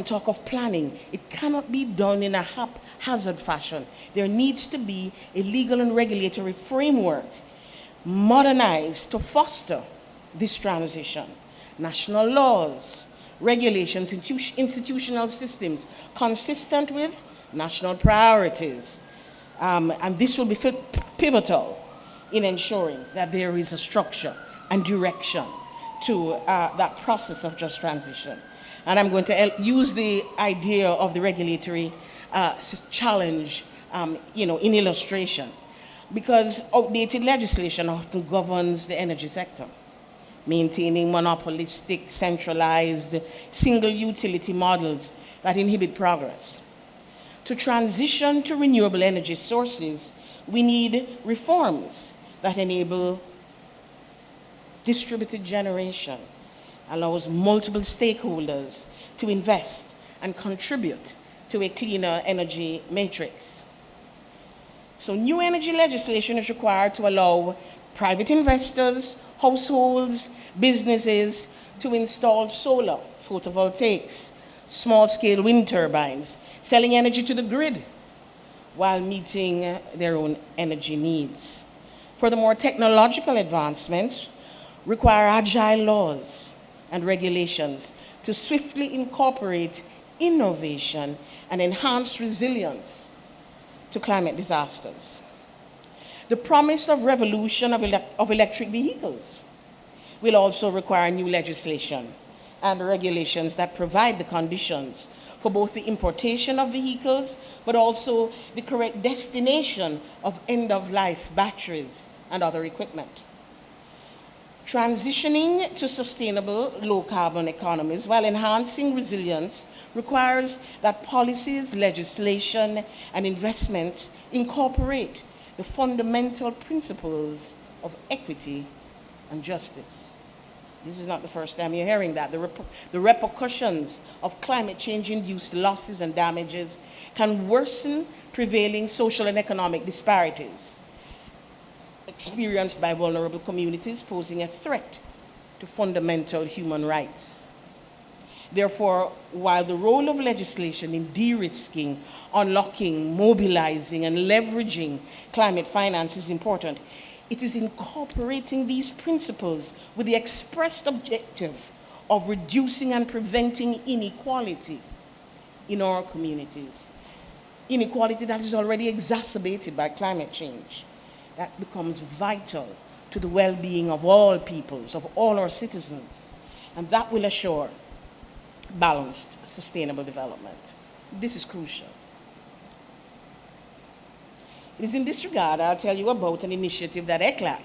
talk of planning. It cannot be done in a haphazard fashion. There needs to be a legal and regulatory framework modernized to foster this transition. National laws, regulations, institutional systems consistent with national priorities. And this will be pivotal in ensuring that there is a structure and direction to that process of just transition. And I'm going to use the idea of the regulatory challenge in illustration, because outdated legislation often governs the energy sector, maintaining monopolistic, centralized, single utility models that inhibit progress. To transition to renewable energy sources, we need reforms that enable distributed generation, allows multiple stakeholders to invest and contribute to a cleaner energy matrix. So new energy legislation is required to allow private investors, households, businesses to install solar, photovoltaics, small-scale wind turbines, selling energy to the grid while meeting their own energy needs. Furthermore, technological advancements require agile laws and regulations to swiftly incorporate innovation and enhance resilience to climate disasters. The promise of revolution of electric vehicles will also require new legislation and regulations that provide the conditions for both the importation of vehicles, but also the correct destination of end-of-life batteries and other equipment. Transitioning to sustainable low-carbon economies while enhancing resilience requires that policies, legislation, and investments incorporate the fundamental principles of equity and justice. This is not the first time you're hearing that. The repercussions of climate change-induced losses and damages can worsen prevailing social and economic disparities experienced by vulnerable communities, posing a threat to fundamental human rights. Therefore, while the role of legislation in de-risking, unlocking, mobilizing, and leveraging climate finance is important, it is incorporating these principles with the expressed objective of reducing and preventing inequality in our communities. Inequality that is already exacerbated by climate change. That becomes vital to the well-being of all peoples, of all our citizens. And that will assure balanced, sustainable development. This is crucial. It is in this regard I'll tell you about an initiative that ECLAC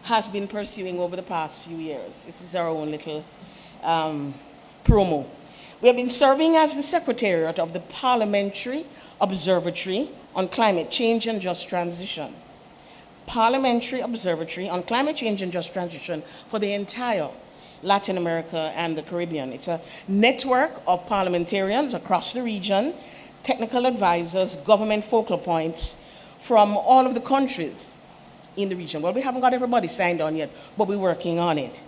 has been pursuing over the past few years. This is our own little promo. We have been serving as the Secretariat of the Parliamentary Observatory on Climate Change and Just Transition. Parliamentary Observatory on Climate Change and Just Transition for the entire Latin America and the Caribbean. It's a network of parliamentarians across the region, technical advisors, government focal points from all of the countries in the region. Well, we haven't got everybody signed on yet, but we're working on it.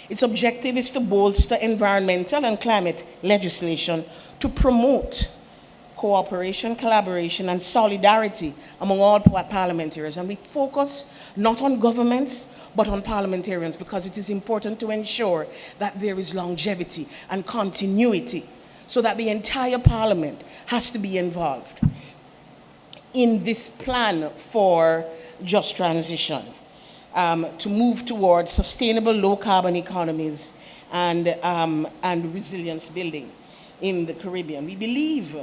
Its objective is to bolster environmental and climate legislation to promote cooperation, collaboration, and solidarity among all parliamentarians. And we focus not on governments, but on parliamentarians, because it is important to ensure that there is longevity and continuity, so that the entire parliament has to be involved in this plan for just transition, to move towards sustainable low-carbon economies and resilience building in the Caribbean. We believe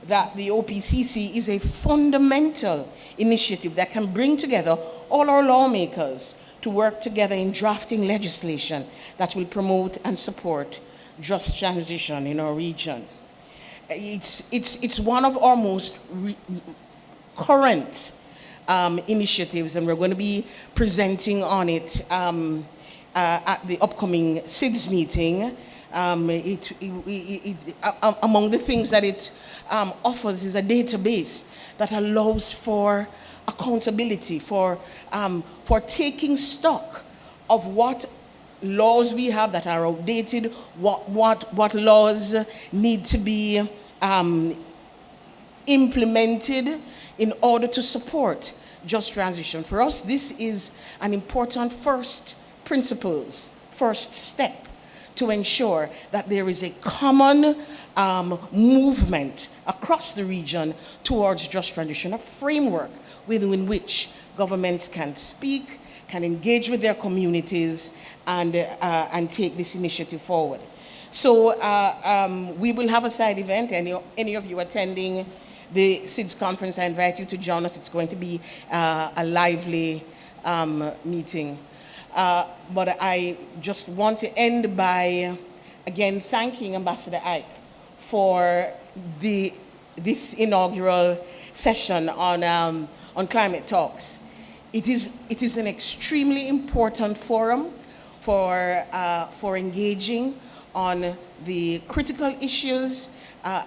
that the OPCC is a fundamental initiative that can bring together all our lawmakers to work together in drafting legislation that will promote and support just transition in our region. It's one of our most current initiatives, and we're going to be presenting on it at the upcoming SIDS meeting. Among the things that it offers is a database that allows for accountability, for taking stock of what laws we have that are outdated, what laws need to be implemented in order to support just transition. For us, this is an important first step to ensure that there is a common movement across the region towards just transition, a framework within which governments can speak, can engage with their communities, and take this initiative forward. So we will have a side event. Any of you attending the SIDS conference, I invite you to join us. It's going to be a lively meeting. But I just want to end by, again, thanking Ambassador Ainka for this inaugural session on climate talks. It is an extremely important forum for engaging on the critical issues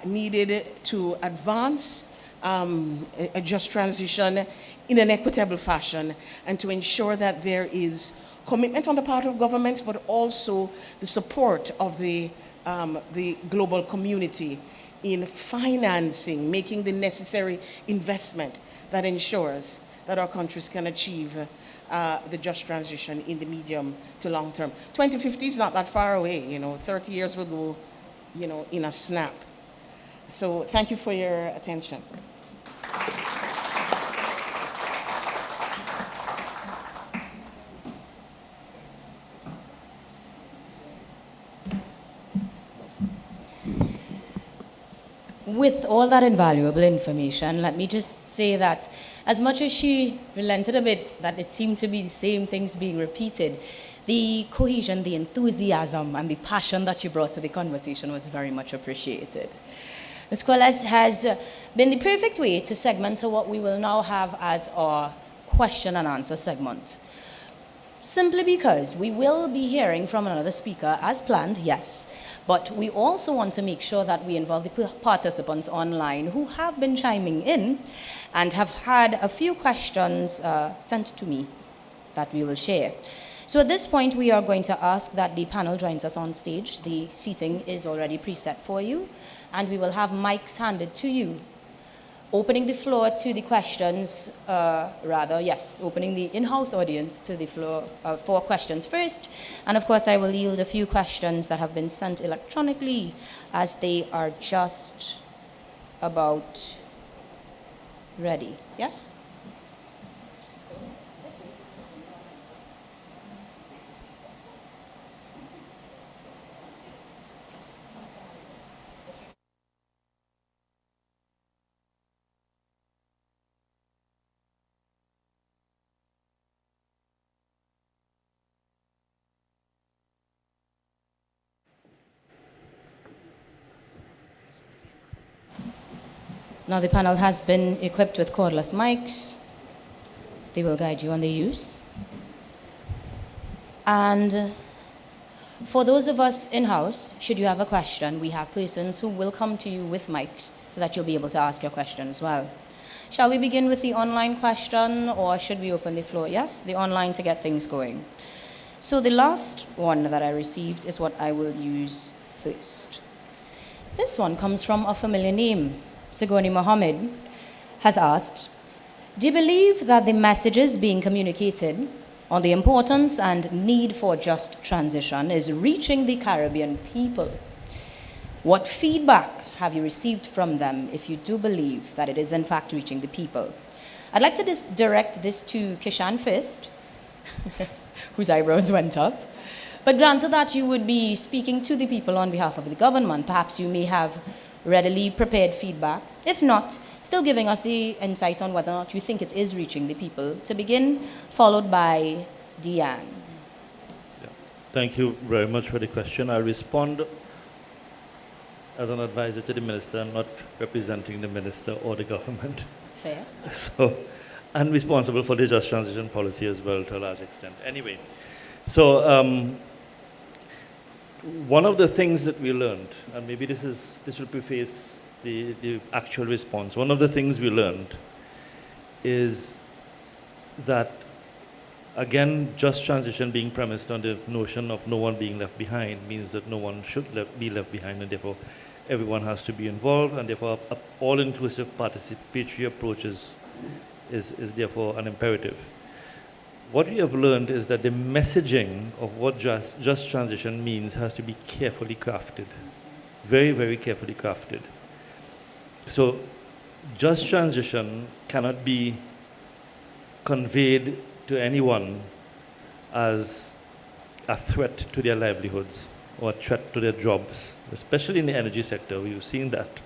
needed to advance a just transition in an equitable fashion, and to ensure that there is commitment on the part of governments, but also the support of the global community in financing, making the necessary investment that ensures that our countries can achieve the just transition in the medium to long term. 2050 is not that far away, 30 years will go, in a snap. So thank you for your attention. With all that invaluable information, let me just say that as much as she relented a bit, that it seemed to be the same things being repeated, the cohesion, the enthusiasm, and the passion that you brought to the conversation was very much appreciated. Ms. Quelles has been the perfect way to segment to what we will now have as our question and answer segment. Simply because we will be hearing from another speaker as planned, yes, but we also want to make sure that we involve the participants online who have been chiming in and have had a few questions sent to me that we will share. So at this point, we are going to ask that the panel joins us on stage. The seating is already preset for you, and we will have mics handed to you. Opening the floor to the questions, opening the in-house audience to the floor for questions first. And of course, I will yield a few questions that have been sent electronically as they are just about ready. Yes? Now the panel has been equipped with cordless mics. They will guide you on their use. And for those of us in-house, should you have a question, we have persons who will come to you with mics so that you'll be able to ask your question as well. Shall we begin with the online question, or should we open the floor? Yes, the online to get things going. So the last one that I received is what I will use first. This one comes from a familiar name. Sigoni Mohammed has asked, do you believe that the messages being communicated on the importance and need for just transition is reaching the Caribbean people? What feedback have you received from them if you do believe that it is in fact reaching the people? I'd like to direct this to Kishan first, whose eyebrows went up. But granted that you would be speaking to the people on behalf of the government, perhaps you may have readily prepared feedback. If not, still giving us the insight on whether or not you think it is reaching the people. To begin, followed by Deanne. Yeah. Thank you very much for the question. I'll respond as an advisor to the minister. I'm not representing the minister or the government. Fair. So, I'm responsible for the just transition policy as well to a large extent. Anyway, so one of the things that we learned, and maybe this will preface the actual response. One of the things we learned is that, again, just transition being premised on the notion of no one being left behind means that no one should be left behind, and therefore everyone has to be involved, and therefore an all-inclusive participatory approach is therefore an imperative. What we have learned is that the messaging of what just transition means has to be carefully crafted, very, very carefully crafted. So just transition cannot be conveyed to anyone as a threat to their livelihoods or a threat to their jobs, especially in the energy sector. We've seen that,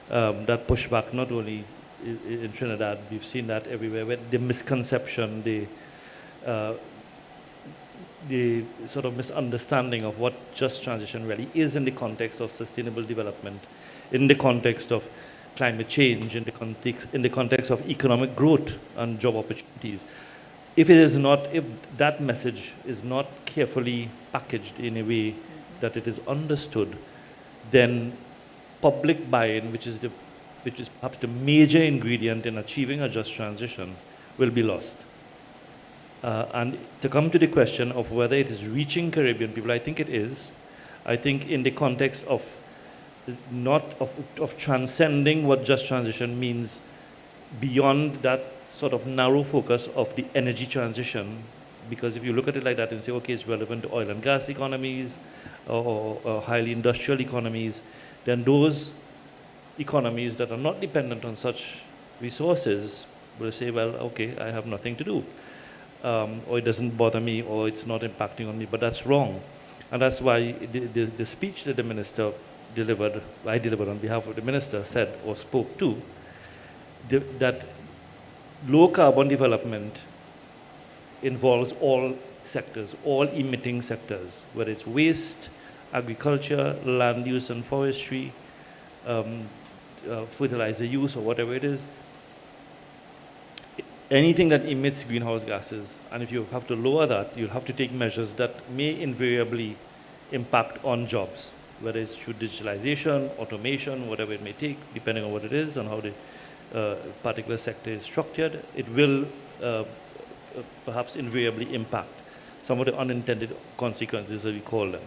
that pushback not only in Trinidad, we've seen that everywhere, where the misconception, the sort of misunderstanding of what just transition really is in the context of sustainable development, in the context of climate change, in the context of economic growth and job opportunities. If that message is not carefully packaged in a way that it is understood, then public buy-in, which is perhaps the major ingredient in achieving a just transition, will be lost. And to come to the question of whether it is reaching Caribbean people, I think it is. I think in the context of transcending what just transition means beyond that sort of narrow focus of the energy transition, because if you look at it like that and say, okay, it's relevant to oil and gas economies or highly industrial economies, then those economies that are not dependent on such resources will say, well, okay, I have nothing to do. Or it doesn't bother me, or it's not impacting on me, but that's wrong. And that's why the speech that the minister delivered, I delivered on behalf of the minister, said or spoke to, that low carbon development involves all sectors, all emitting sectors, whether it's waste, agriculture, land use and forestry, fertilizer use, or whatever it is. Anything that emits greenhouse gases, and if you have to lower that, you'll have to take measures that may invariably impact on jobs, whether it's through digitalization, automation, whatever it may take, depending on what it is and how the particular sector is structured. It will perhaps invariably impact some of the unintended consequences, as we call them.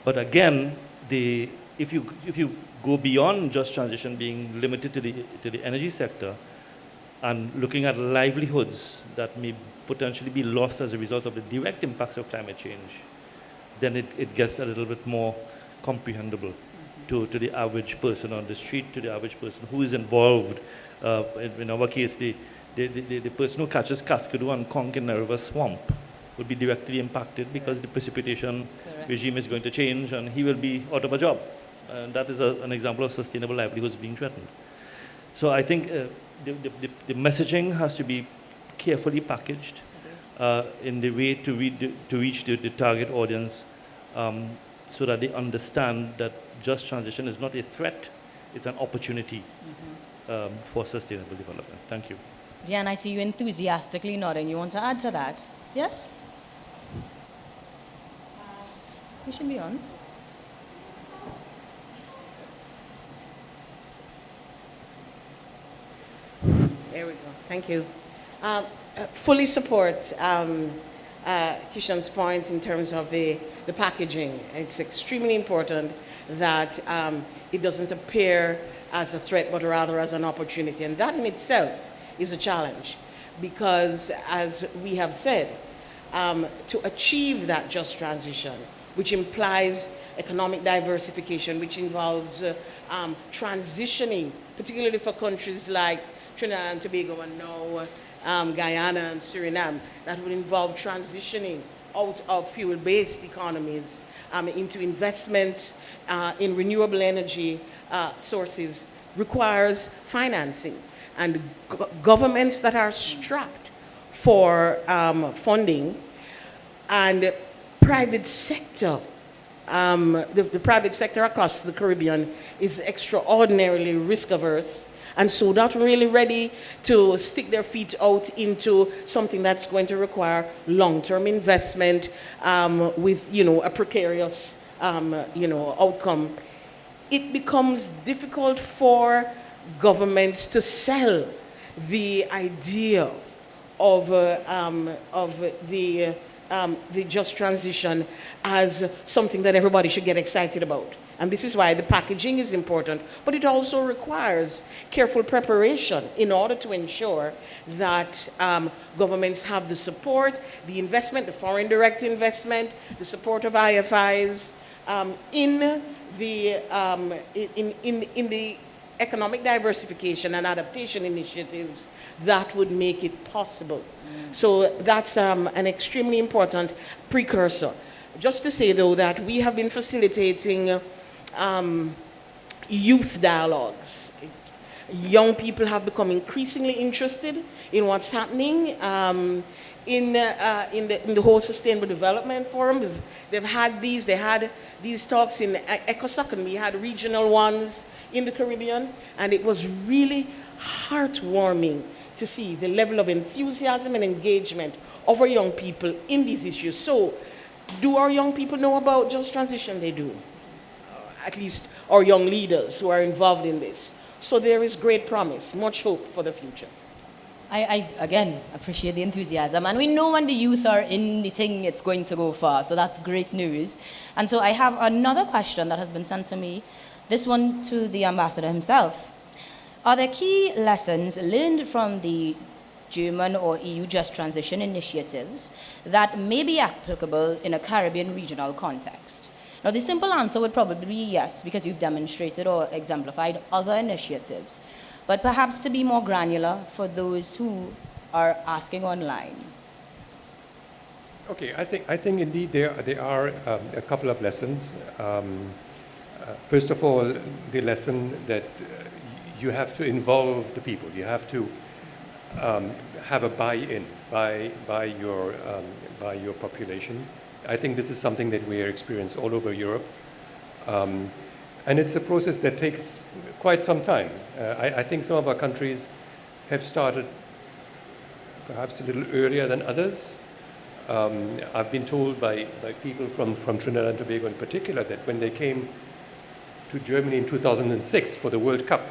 But again, if you go beyond just transition being limited to the energy sector, and looking at livelihoods that may potentially be lost as a result of the direct impacts of climate change, then it gets a little bit more comprehensible to the average person on the street, to the average person who is involved. In our case, the person who catches cascadoo and conch in a river swamp would be directly impacted because the precipitation regime is going to change and he will be out of a job. And that is an example of sustainable livelihoods being threatened. So I think the messaging has to be carefully packaged in the way to reach the target audience so that they understand that just transition is not a threat, it's an opportunity for sustainable development. Thank you. Diane, I see you enthusiastically nodding. You want to add to that? Yes? You should be on. There we go. Thank you. Fully support Kishan's point in terms of the packaging. It's extremely important that it doesn't appear as a threat, but rather as an opportunity. And that in itself is a challenge because, as we have said, to achieve that just transition, which implies economic diversification, which involves transitioning, particularly for countries like Trinidad and Tobago and now Guyana and Suriname, that would involve transitioning out of fuel-based economies into investments in renewable energy sources requires financing. And governments that are strapped for funding and private sector, the private sector across the Caribbean is extraordinarily risk-averse, and so not really ready to stick their feet out into something that's going to require long-term investment with, a precarious, outcome. It becomes difficult for governments to sell the idea of the just transition as something that everybody should get excited about. And this is why the packaging is important, but it also requires careful preparation in order to ensure that governments have the support, the investment, the foreign direct investment, the support of IFIs in the economic diversification and adaptation initiatives that would make it possible. So that's an extremely important precursor. Just to say, though, that we have been facilitating youth dialogues. Young people have become increasingly interested in what's happening in the whole Sustainable Development Forum. They had these talks in ECOSOC, and we had regional ones in the Caribbean, and it was really heartwarming to see the level of enthusiasm and engagement of our young people in these issues. So, do our young people know about just transition? They do. At least our young leaders who are involved in this. So there is great promise, much hope for the future. I again, appreciate the enthusiasm. And we know when the youth are in the thing, it's going to go far. So that's great news. And so I have another question that has been sent to me, this one to the ambassador himself. Are there key lessons learned from the German or EU Just Transition initiatives that may be applicable in a Caribbean regional context? Now, the simple answer would probably be yes, because you've demonstrated or exemplified other initiatives. But perhaps to be more granular for those who are asking online. Okay, I think indeed there are a couple of lessons. First of all, the lesson that you have to involve the people. You have to have a buy-in by your population. I think this is something that we experience all over Europe. And it's a process that takes quite some time. I think some of our countries have started perhaps a little earlier than others. I've been told by people from Trinidad and Tobago in particular that when they came to Germany in 2006 for the World Cup,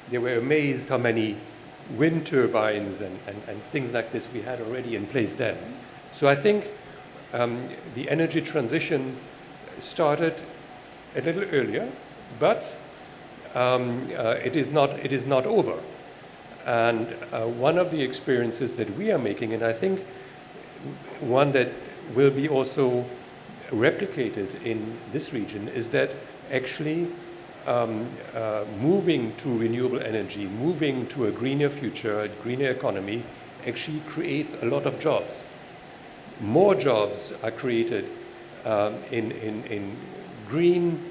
they were amazed how many wind turbines and things like this we had already in place then. So I think the energy transition started a little earlier, but it is not over. And one of the experiences that we are making, and I think one that will be also replicated in this region, is that actually moving to renewable energy, moving to a greener future, a greener economy, actually creates a lot of jobs. More jobs are created in green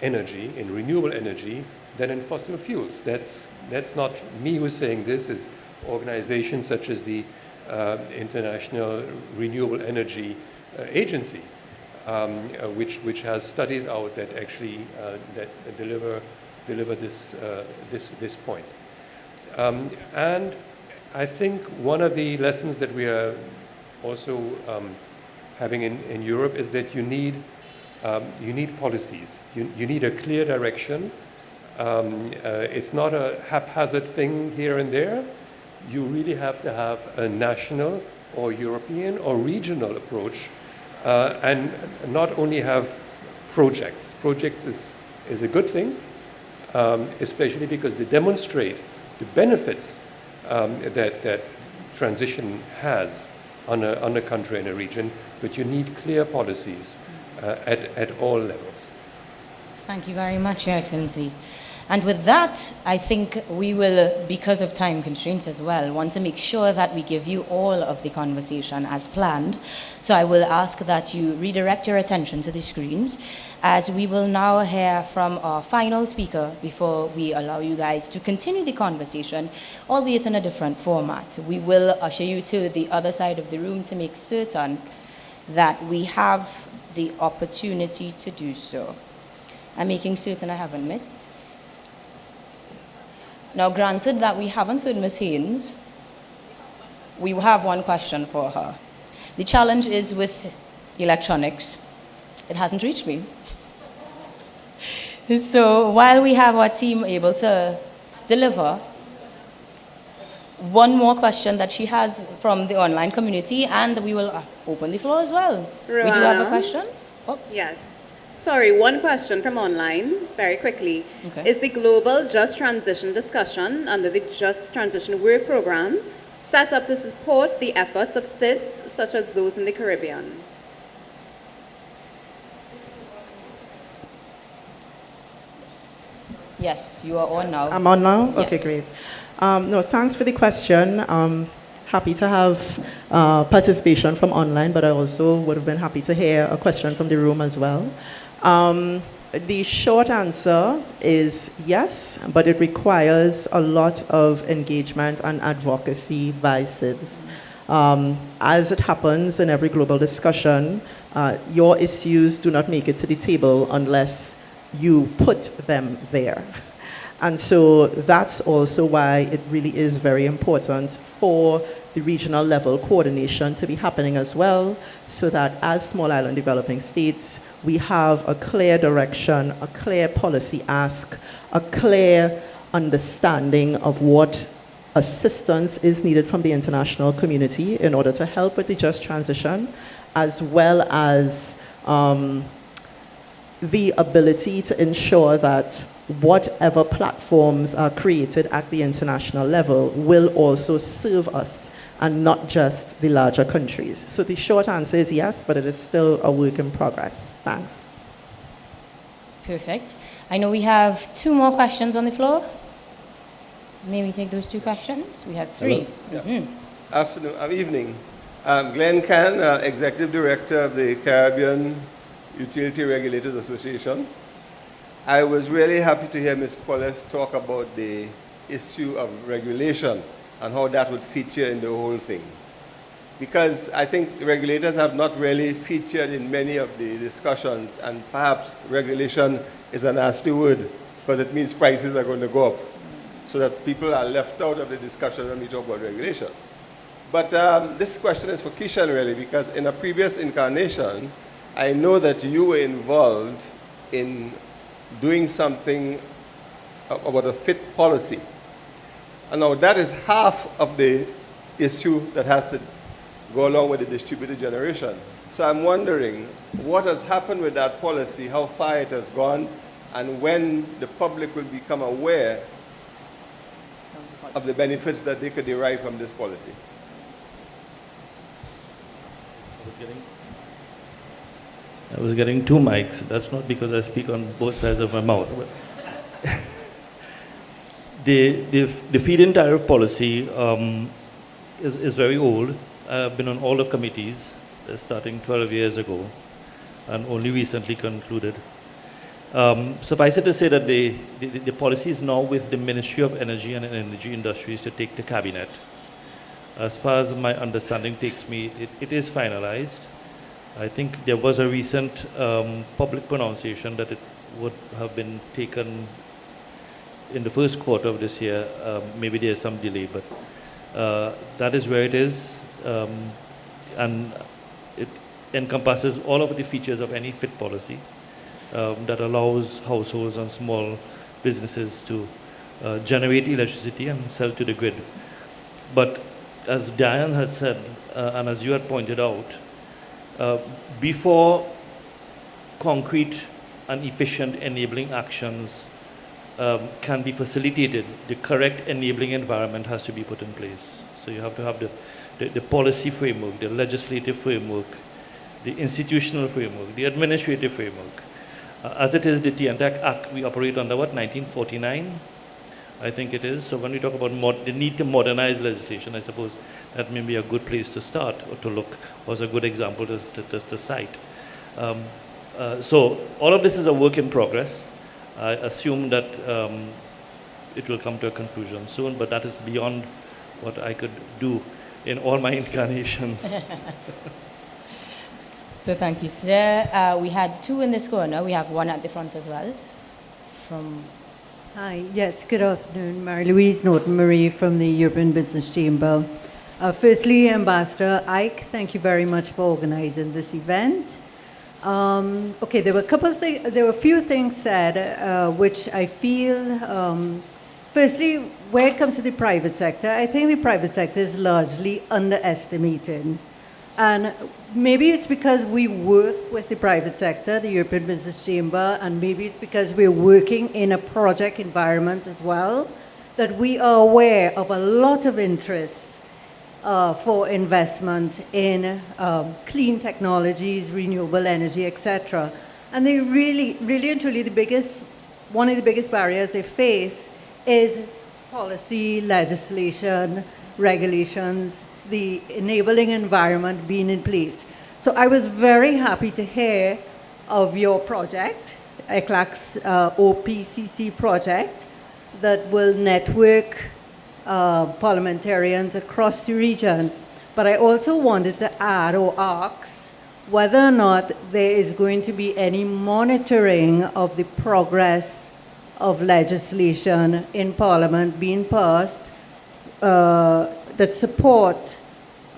energy, in renewable energy, than in fossil fuels. That's not me who's saying this. It's organizations such as the International Renewable Energy Agency, which has studies out that actually that deliver this point. And I think one of the lessons that we are also having in Europe is that you need policies. You need a clear direction. It's not a haphazard thing here and there. You really have to have a national or European or regional approach, and not only have projects. Projects is a good thing, especially because they demonstrate the benefits that transition has on a country and a region, but you need clear policies at all levels. Thank you very much, Your Excellency. And with that, I think we will, because of time constraints as well, want to make sure that we give you all of the conversation as planned. So I will ask that you redirect your attention to the screens, as we will now hear from our final speaker before we allow you guys to continue the conversation, albeit in a different format. We will usher you to the other side of the room to make certain that we have the opportunity to do so. I'm making certain I haven't missed. Now, granted that we haven't heard Ms. Haynes, we have one question for her. The challenge is with electronics. It hasn't reached me. So while we have our team able to deliver, one more question that she has from the online community, and we will open the floor as well. We do have a question. Oh. Yes. Sorry, one question from online, very quickly. Okay. Is the Global Just Transition discussion under the Just Transition Work Program set up to support the efforts of SIDS such as those in the Caribbean? Yes, you are on now. I'm on now? Okay, Yes. great. No, thanks for the question. Happy to have participation from online, but I also would have been happy to hear a question from the room as well. The short answer is yes, but it requires a lot of engagement and advocacy by SIDS. As it happens in every global discussion, your issues do not make it to the table unless you put them there. And so that's also why it really is very important for the regional level coordination to be happening as well, so that as small island developing states, we have a clear direction, a clear policy ask, a clear understanding of what assistance is needed from the international community in order to help with the just transition, as well as the ability to ensure that whatever platforms are created at the international level will also serve us and not just the larger countries. So the short answer is yes, but it is still a work in progress. Thanks. Perfect. I know we have 2 more questions on the floor. May we take those 2 questions? We have 3. Hello. Yeah. Evening. Glenn Can, Executive Director of the Caribbean Utility Regulators Association. I was really happy to hear Ms. Qualles talk about the issue of regulation and how that would feature in the whole thing. Because I think regulators have not really featured in many of the discussions, and perhaps regulation is a nasty word because it means prices are going to go up, so that people are left out of the discussion when we talk about regulation. But this question is for Kishan really, because in a previous incarnation, I know that you were involved in doing something about a fit policy. And now that is half of the issue that has to go along with the distributed generation. So I'm wondering what has happened with that policy, how far it has gone, and when the public will become aware of the benefits that they could derive from this policy. I was getting 2 mics. That's not because I speak on both sides of my mouth. But the feed-in tariff policy is very old. I've been on all the committees starting 12 years ago and only recently concluded. Suffice it to say that the policy is now with the Ministry of Energy and Energy Industries to take to Cabinet. As far as my understanding takes me, it is finalized. I think there was a recent public pronunciation that it would have been taken in the first quarter of this year. Maybe there's some delay, but that is where it is. And it encompasses all of the features of any fit policy that allows households and small businesses to generate electricity and sell to the grid. But as Diane had said, and as you had pointed out, before concrete and efficient enabling actions can be facilitated, the correct enabling environment has to be put in place. So you have to have the policy framework, the legislative framework, the institutional framework, the administrative framework. As it is, the TNTAC Act, we operate under what, 1949? I think it is. So when we talk about the need to modernize legislation, I suppose that may be a good place to start or to look, was a good example to cite. So all of this is a work in progress. I assume that it will come to a conclusion soon, but that is beyond what I could do in all my incarnations. So thank you, sir. We had two in this corner. We have one at the front as well. Hi, yes, good afternoon. Marie-Louise Norton-Marie from the European Business Chamber. Firstly, Ambassador Ike, thank you very much for organizing this event. Okay, there were a few things said which I feel, firstly, where it comes to the private sector, I think the private sector is largely underestimated. And maybe it's because we work with the private sector, the European Business Chamber, and maybe it's because we're working in a project environment as well, that we are aware of a lot of interest for investment in clean technologies, renewable energy, etc. And they really and truly, one of the biggest barriers they face is policy, legislation, regulations, the enabling environment being in place. So I was very happy to hear of your project, ECLAC's OPCC project, that will network parliamentarians across the region. But I also wanted to add or ask whether or not there is going to be any monitoring of the progress of legislation in Parliament being passed that support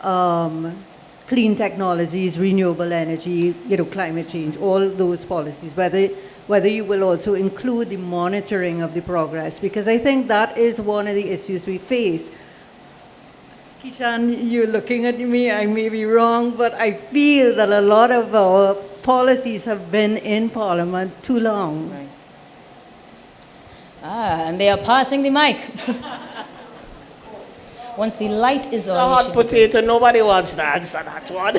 clean technologies, renewable energy, climate change, all those policies, whether you will also include the monitoring of the progress, because I think that is one of the issues we face. Kishan, you're looking at me, I may be wrong, but I feel that a lot of our policies have been in Parliament too long. Right. And they are passing the mic. Once the light is It's on. a hot potato. Nobody wants to answer that one.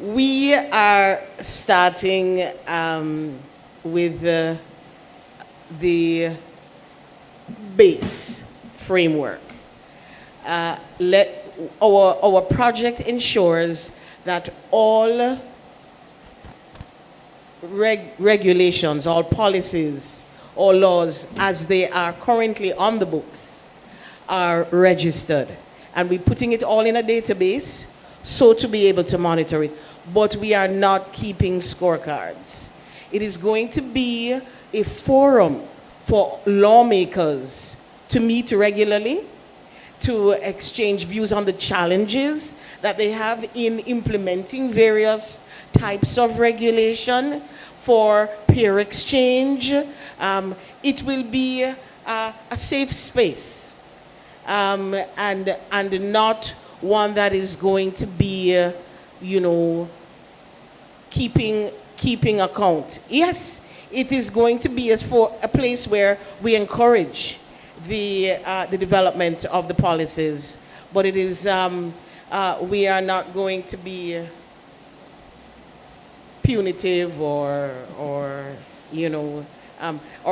We are starting with the base framework. Our project ensures that all regulations, all policies, all laws as they are currently on the books are registered. And we're putting it all in a database so to be able to monitor it. But we are not keeping scorecards. It is going to be a forum for lawmakers to meet regularly, to exchange views on the challenges that they have in implementing various types of regulation, for peer exchange. It will be a safe space and not one that is going to be, keeping account. Yes, it is going to be for a place where we encourage the development of the policies, but it is we are not going to be punitive or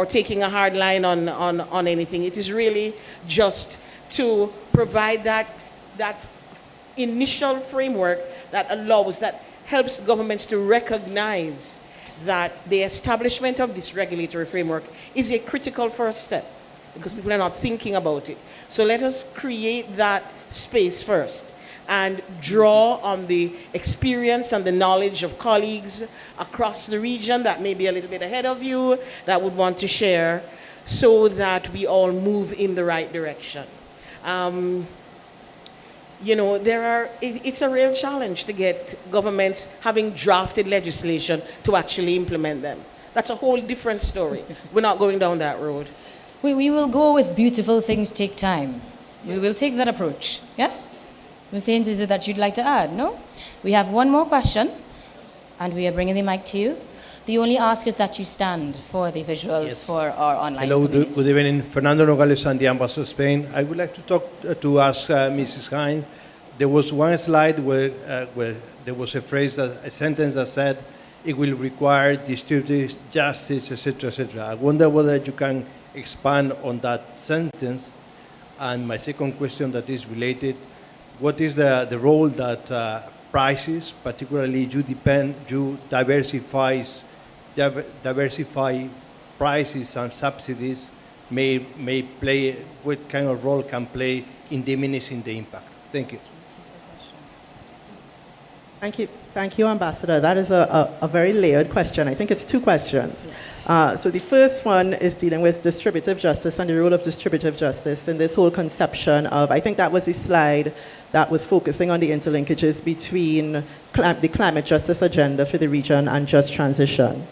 taking a hard line on anything. It is really just to provide that initial framework that helps governments to recognize that the establishment of this regulatory framework is a critical first step, because people are not thinking about it. So let us create that space first and draw on the experience and the knowledge of colleagues across the region that may be a little bit ahead of you that would want to share so that we all move in the right direction. You know, it's a real challenge to get governments having drafted legislation to actually implement them. That's a whole different story. We're not going down that road. We will go with beautiful things take time. We will take that approach. Yes? Ms. Haynes, is it that you'd like to add? No? We have one more question, and we are bringing the mic to you. The only ask is that you stand for the visuals for our online Hello, community. good evening. Fernando Nogales, and the Ambassador of Spain. I would like to talk to ask Mrs. Hine. There was one slide where there was a sentence that said it will require distributive justice, etc., etc. I wonder whether you can expand on that sentence. And my second question that is related, what is the role that prices, particularly you diversify prices and subsidies may play, what kind of role can play in diminishing the impact? Thank you. Thank you, Ambassador. That is a very layered question. I think it's two questions. So the first one is dealing with distributive justice and the role of distributive justice in this whole conception of, I think that was the slide that was focusing on the interlinkages between the climate justice agenda for the region and just transition.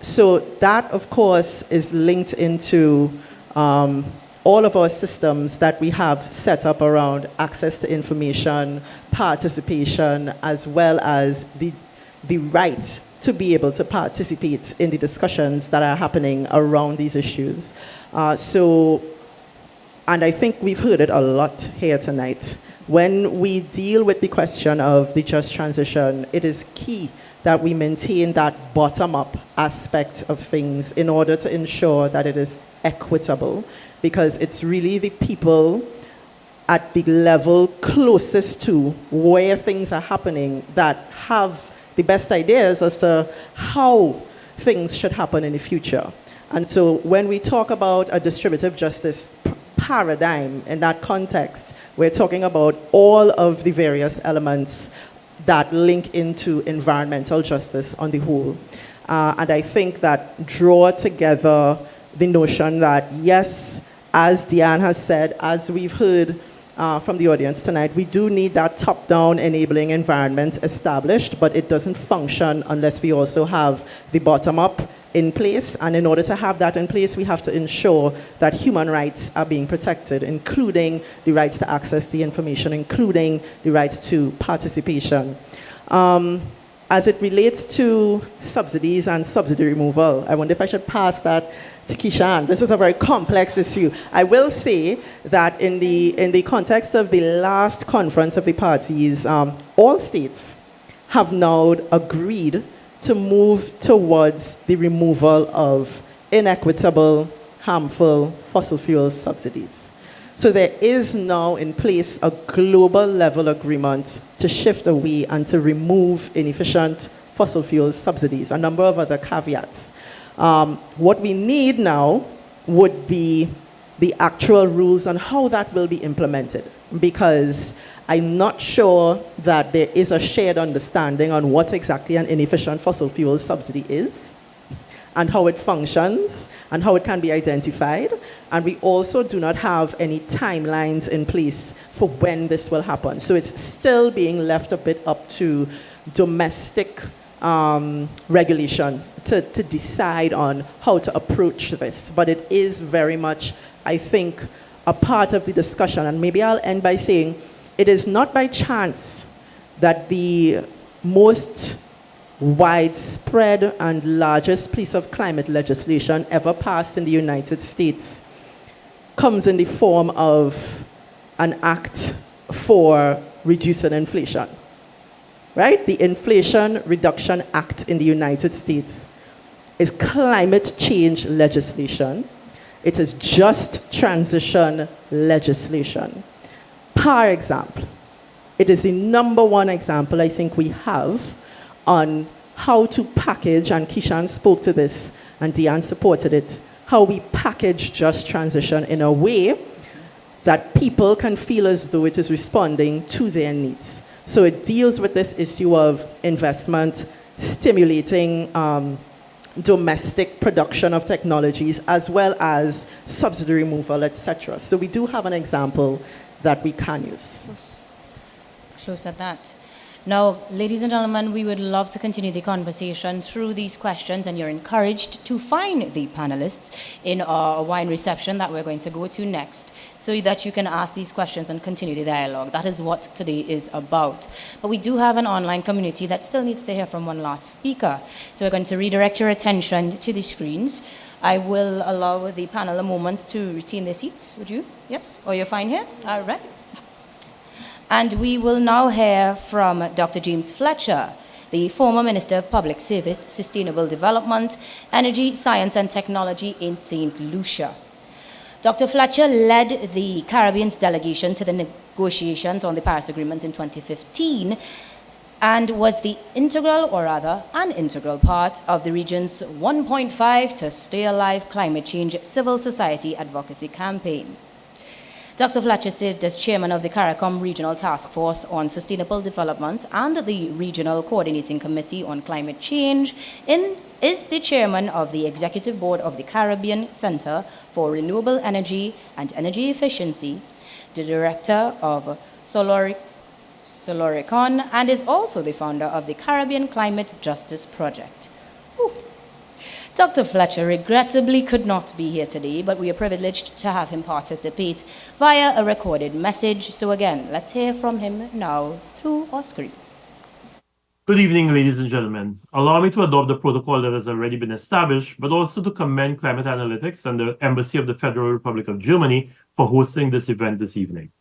So that, of course, is linked into all of our systems that we have set up around access to information, participation, as well as the right to be able to participate in the discussions that are happening around these issues. And I think we've heard it a lot here tonight. When we deal with the question of the just transition, it is key that we maintain that bottom-up aspect of things in order to ensure that it is equitable, because it's really the people at the level closest to where things are happening that have the best ideas as to how things should happen in the future. And so when we talk about a distributive justice paradigm in that context, we're talking about all of the various elements that link into environmental justice on the whole. And I think that draw together the notion that, yes, as Diane has said, as we've heard from the audience tonight, we do need that top-down enabling environment established, but it doesn't function unless we also have the bottom-up in place. And in order to have that in place, we have to ensure that human rights are being protected, including the rights to access the information, including the rights to participation. As it relates to subsidies and subsidy removal, I wonder if I should pass that to Kishan. This is a very complex issue. I will say that in the context of the last conference of the parties, all states have now agreed to move towards the removal of inequitable, harmful fossil fuel subsidies. So there is now in place a global level agreement to shift away and to remove inefficient fossil fuel subsidies, a number of other caveats. What we need now would be the actual rules on how that will be implemented, because I'm not sure that there is a shared understanding on what exactly an inefficient fossil fuel subsidy is and how it functions and how it can be identified. And we also do not have any timelines in place for when this will happen. So it's still being left a bit up to domestic regulation to decide on how to approach this. But it is very much, I think, a part of the discussion. And maybe I'll end by saying it is not by chance that the most widespread and largest piece of climate legislation ever passed in the United States comes in the form of an act for reducing inflation. Right? The Inflation Reduction Act in the United States is climate change legislation. It is just transition legislation. Par example, it is the number one example I think we have on how to package, and Kishan spoke to this and Diane supported it, how we package just transition in a way that people can feel as though it is responding to their needs. So it deals with this issue of investment, stimulating domestic production of technologies, as well as subsidy removal, etc. So we do have an example that we can use. Close at that. Now, ladies and gentlemen, we would love to continue the conversation through these questions, and you're encouraged to find the panelists in our wine reception that we're going to go to next, so that you can ask these questions and continue the dialogue. That is what today is about. But we do have an online community that still needs to hear from one last speaker. So we're going to redirect your attention to the screens. I will allow the panel a moment to retain their seats. Would you? Yes? Or you're fine here? All right. And we will now hear from Dr. James Fletcher, the former Minister of Public Service, Sustainable Development, Energy, Science and Technology in St. Lucia. Dr. Fletcher led the Caribbean's delegation to the negotiations on the Paris Agreement in 2015 and was the integral part of the region's 1.5 to Stay Alive Climate Change Civil Society Advocacy Campaign. Dr. Fletcher served as chairman of the CARICOM Regional Task Force on Sustainable Development and the Regional Coordinating Committee on Climate Change, is the chairman of the executive board of the Caribbean Center for Renewable Energy and Energy Efficiency, the director of Soloricon, and is also the founder of the Caribbean Climate Justice Project. Whew. Dr. Fletcher regrettably could not be here today, but we are privileged to have him participate via a recorded message. So again, let's hear from him now through our screen. Good evening, ladies and gentlemen. Allow me to adopt the protocol that has already been established, but also to commend Climate Analytics and the Embassy of the Federal Republic of Germany for hosting this event this evening.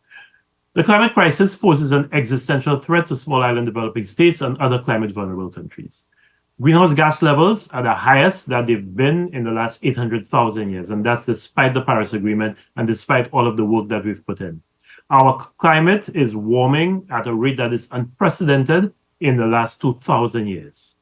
The climate crisis poses an existential threat to small island developing states and other climate vulnerable countries. Greenhouse gas levels are the highest that they've been in the last 800,000 years, and that's despite the Paris Agreement and despite all of the work that we've put in. Our climate is warming at a rate that is unprecedented in the last 2,000 years.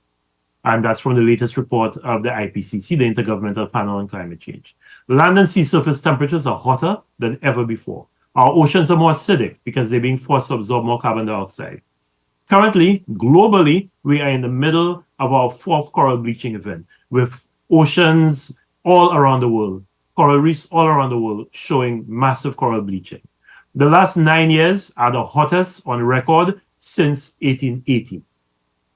And that's from the latest report of the IPCC, the Intergovernmental Panel on Climate Change. Land and sea surface temperatures are hotter than ever before. Our oceans are more acidic because they're being forced to absorb more carbon dioxide. Currently, globally, we are in the middle of our fourth coral bleaching event, with oceans all around the world, coral reefs all around the world showing massive coral bleaching. The last 9 years are the hottest on record since 1880.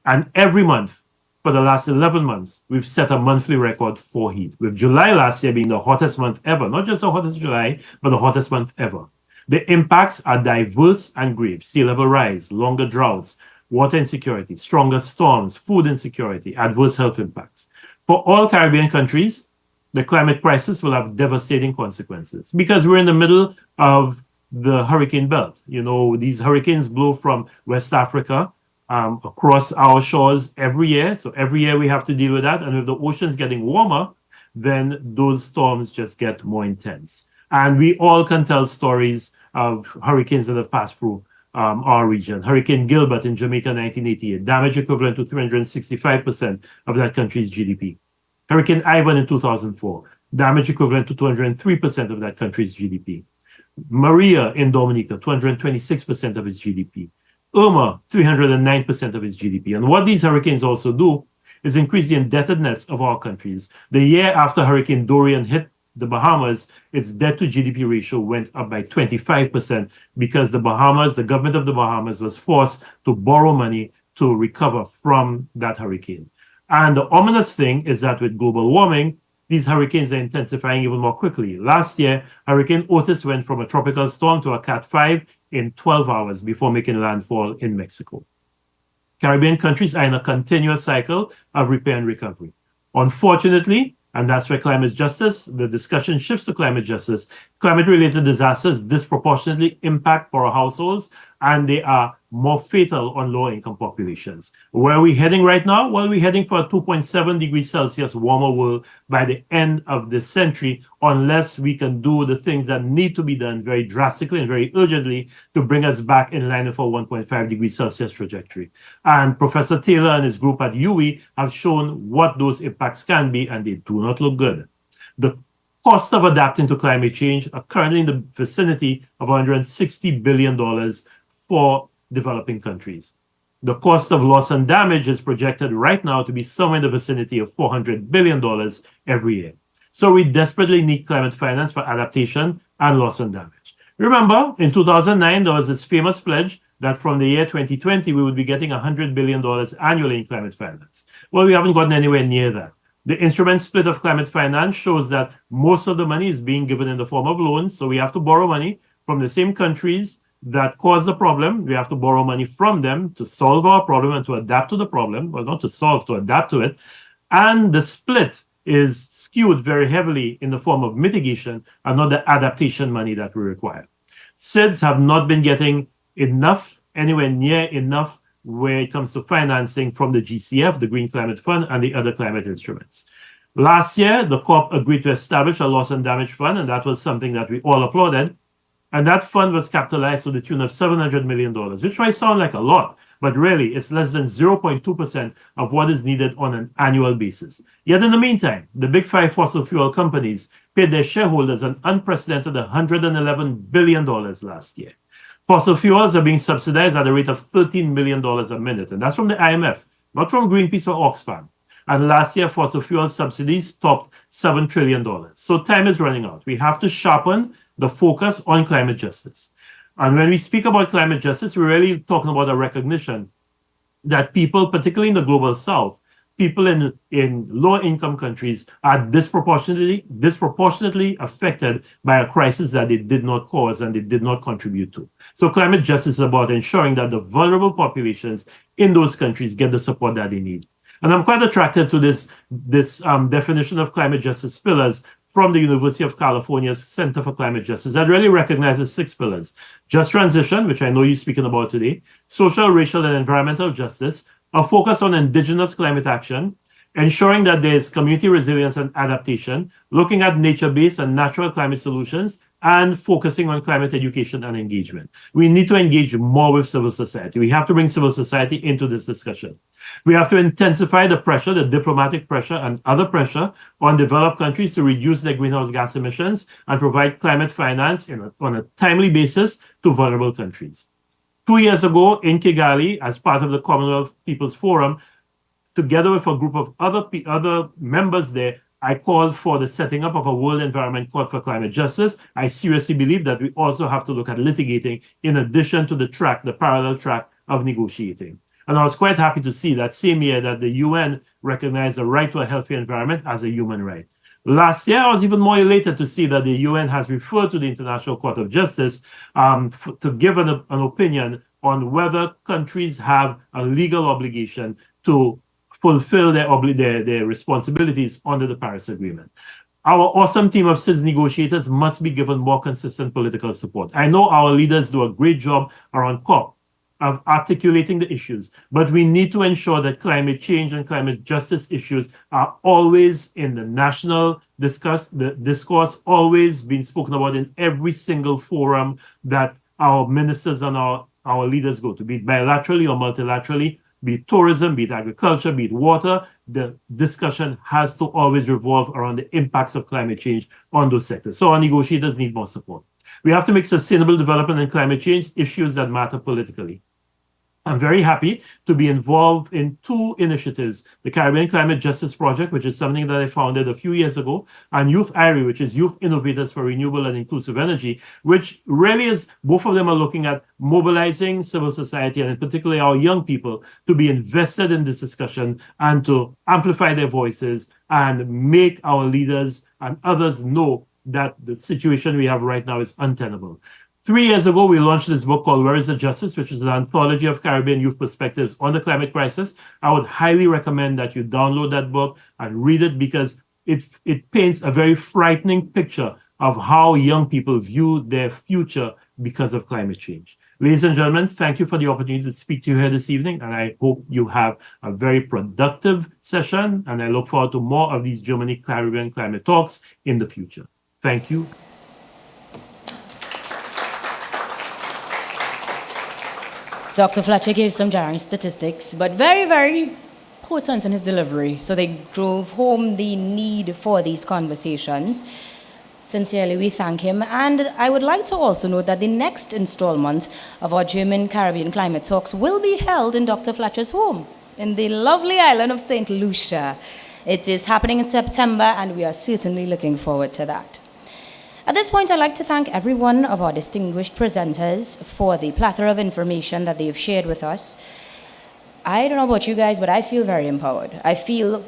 And every month, for the last 11 months, we've set a monthly record for heat, with July last year being the hottest month ever, not just the hottest July, but the hottest month ever. The impacts are diverse and grave: sea level rise, longer droughts, water insecurity, stronger storms, food insecurity, adverse health impacts. For all Caribbean countries, the climate crisis will have devastating consequences because we're in the middle of the hurricane belt. You know, these hurricanes blow from West Africa across our shores every year. So every year we have to deal with that. And with the oceans getting warmer, then those storms just get more intense. And we all can tell stories of hurricanes that have passed through our region. Hurricane Gilbert in Jamaica in 1988, damage equivalent to 365% of that country's GDP. Hurricane Ivan in 2004, damage equivalent to 203% of that country's GDP. Maria in Dominica, 226% of its GDP. Irma, 309% of its GDP. And what these hurricanes also do is increase the indebtedness of our countries. The year after Hurricane Dorian hit the Bahamas, its debt to GDP ratio went up by 25% because the government of the Bahamas was forced to borrow money to recover from that hurricane. And the ominous thing is that with global warming, these hurricanes are intensifying even more quickly. Last year, Hurricane Otis went from a tropical storm to a Cat 5 in 12 hours before making landfall in Mexico. Caribbean countries are in a continuous cycle of repair and recovery. Unfortunately, and that's where climate justice, the discussion shifts to climate justice. Climate-related disasters disproportionately impact poorer households, and they are more fatal on lower-income populations. Where are we heading right now? Well, we're heading for a 2.7 degrees Celsius warmer world by the end of this century, unless we can do the things that need to be done very drastically and very urgently to bring us back in line with our 1.5 degrees Celsius trajectory. And Professor Taylor and his group at UWI have shown what those impacts can be, and they do not look good. The cost of adapting to climate change are currently in the vicinity of $160 billion for developing countries. The cost of loss and damage is projected right now to be somewhere in the vicinity of $400 billion every year. So we desperately need climate finance for adaptation and loss and damage. Remember, in 2009, there was this famous pledge that from the year 2020, we would be getting $100 billion annually in climate finance. Well, we haven't gotten anywhere near that. The instrument split of climate finance shows that most of the money is being given in the form of loans. So we have to borrow money from the same countries that caused the problem. We have to borrow money from them to solve our problem and to adapt to the problem. Well, not to solve, to adapt to it. And the split is skewed very heavily in the form of mitigation and not the adaptation money that we require. SIDS have not been getting enough, anywhere near enough, where it comes to financing from the GCF, the Green Climate Fund, and the other climate instruments. Last year, the COP agreed to establish a loss and damage fund, and that was something that we all applauded. And that fund was capitalized to the tune of $700 million, which might sound like a lot, but really it's less than 0.2% of what is needed on an annual basis. Yet in the meantime, the big five fossil fuel companies paid their shareholders an unprecedented $111 billion last year. Fossil fuels are being subsidized at a rate of $13 million a minute, and that's from the IMF, not from Greenpeace or Oxfam. And last year, fossil fuel subsidies topped $7 trillion. So time is running out. We have to sharpen the focus on climate justice. And when we speak about climate justice, we're really talking about a recognition that people, particularly in the global south, people in low-income countries are disproportionately affected by a crisis that they did not cause and they did not contribute to. So climate justice is about ensuring that the vulnerable populations in those countries get the support that they need. And I'm quite attracted to this definition of climate justice pillars from the University of California's Center for Climate Justice that really recognizes 6 pillars: just transition, which I know you're speaking about today, social, racial, and environmental justice, a focus on indigenous climate action, ensuring that there's community resilience and adaptation, looking at nature-based and natural climate solutions, and focusing on climate education and engagement. We need to engage more with civil society. We have to bring civil society into this discussion. We have to intensify the pressure, the diplomatic pressure and other pressure on developed countries to reduce their greenhouse gas emissions and provide climate finance on a timely basis to vulnerable countries. 2 years ago in Kigali, as part of the Commonwealth People's Forum, together with a group of other members there, I called for the setting up of a World Environment Court for Climate Justice. I seriously believe that we also have to look at litigating in addition to the parallel track of negotiating. And I was quite happy to see that same year that the UN recognized the right to a healthy environment as a human right. Last year, I was even more elated to see that the UN has referred to the International Court of Justice to give an opinion on whether countries have a legal obligation to fulfill their responsibilities under the Paris Agreement. Our awesome team of SIDS negotiators must be given more consistent political support. I know our leaders do a great job around COP of articulating the issues, but we need to ensure that climate change and climate justice issues are always in the national discourse, always being spoken about in every single forum that our ministers and our leaders go to, be it bilaterally or multilaterally, be it tourism, be it agriculture, be it water. The discussion has to always revolve around the impacts of climate change on those sectors. So our negotiators need more support. We have to make sustainable development and climate change issues that matter politically. I'm very happy to be involved in 2 initiatives, the Caribbean Climate Justice Project, which is something that I founded a few years ago, and Youth IRI, which is Youth Innovators for Renewable and Inclusive Energy, which really is, both of them are looking at mobilizing civil society and particularly our young people to be invested in this discussion and to amplify their voices and make our leaders and others know that the situation we have right now is untenable. 3 years ago, we launched this book called Where is the Justice, which is an anthology of Caribbean youth perspectives on the climate crisis. I would highly recommend that you download that book and read it because it paints a very frightening picture of how young people view their future because of climate change. Ladies and gentlemen, thank you for the opportunity to speak to you here this evening, and I hope you have a very productive session, and I look forward to more of these Germany Caribbean climate talks in the future. Thank you. Dr. Fletcher gave some jarring statistics, but very, very potent in his delivery. So they drove home the need for these conversations. Sincerely, we thank him. And I would like to also note that the next installment of our German Caribbean Climate Talks will be held in Dr. Fletcher's home in the lovely island of St. Lucia. It is happening in September, and we are certainly looking forward to that. At this point, I'd like to thank every one of our distinguished presenters for the plethora of information that they've shared with us. I don't know about you guys, but I feel very empowered. I feel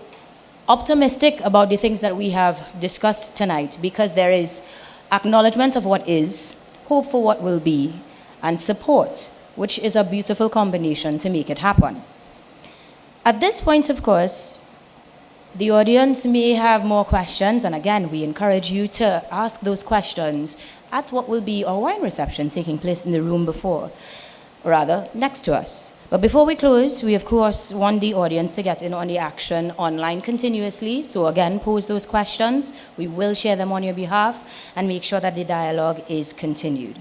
optimistic about the things that we have discussed tonight, because there is acknowledgement of what is, hope for what will be, and support, which is a beautiful combination to make it happen. At this point, of course, the audience may have more questions, and again, we encourage you to ask those questions at what will be our wine reception taking place in the room next to us. But before we close, we of course want the audience to get in on the action online continuously. So again, pose those questions. We will share them on your behalf and make sure that the dialogue is continued.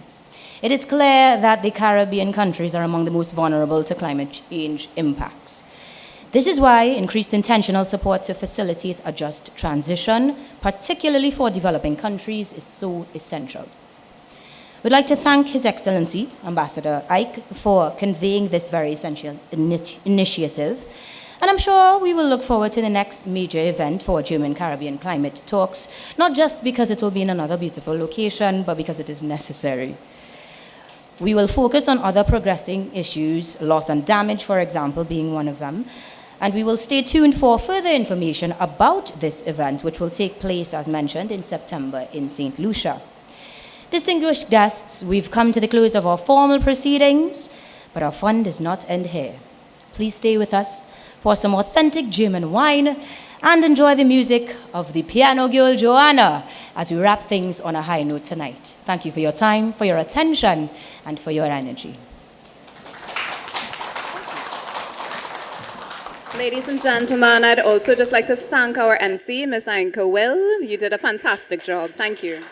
It is clear that the Caribbean countries are among the most vulnerable to climate change impacts. This is why increased intentional support to facilitate a just transition, particularly for developing countries, is so essential. We'd like to thank His Excellency, Ambassador Ainka, for conveying this very essential initiative. And I'm sure we will look forward to the next major event for German Caribbean Climate Talks, not just because it will be in another beautiful location, but because it is necessary. We will focus on other progressing issues, loss and damage, for example, being one of them. And we will stay tuned for further information about this event, which will take place, as mentioned, in September in St. Lucia. Distinguished guests, we've come to the close of our formal proceedings, but our fun does not end here. Please stay with us for some authentic German wine and enjoy the music of the piano girl Joanna as we wrap things on a high note tonight. Thank you for your time, for your attention, and for your energy. Ladies and gentlemen, I'd also just like to thank our MC, Ms. Ainka. You did a fantastic job. Thank you.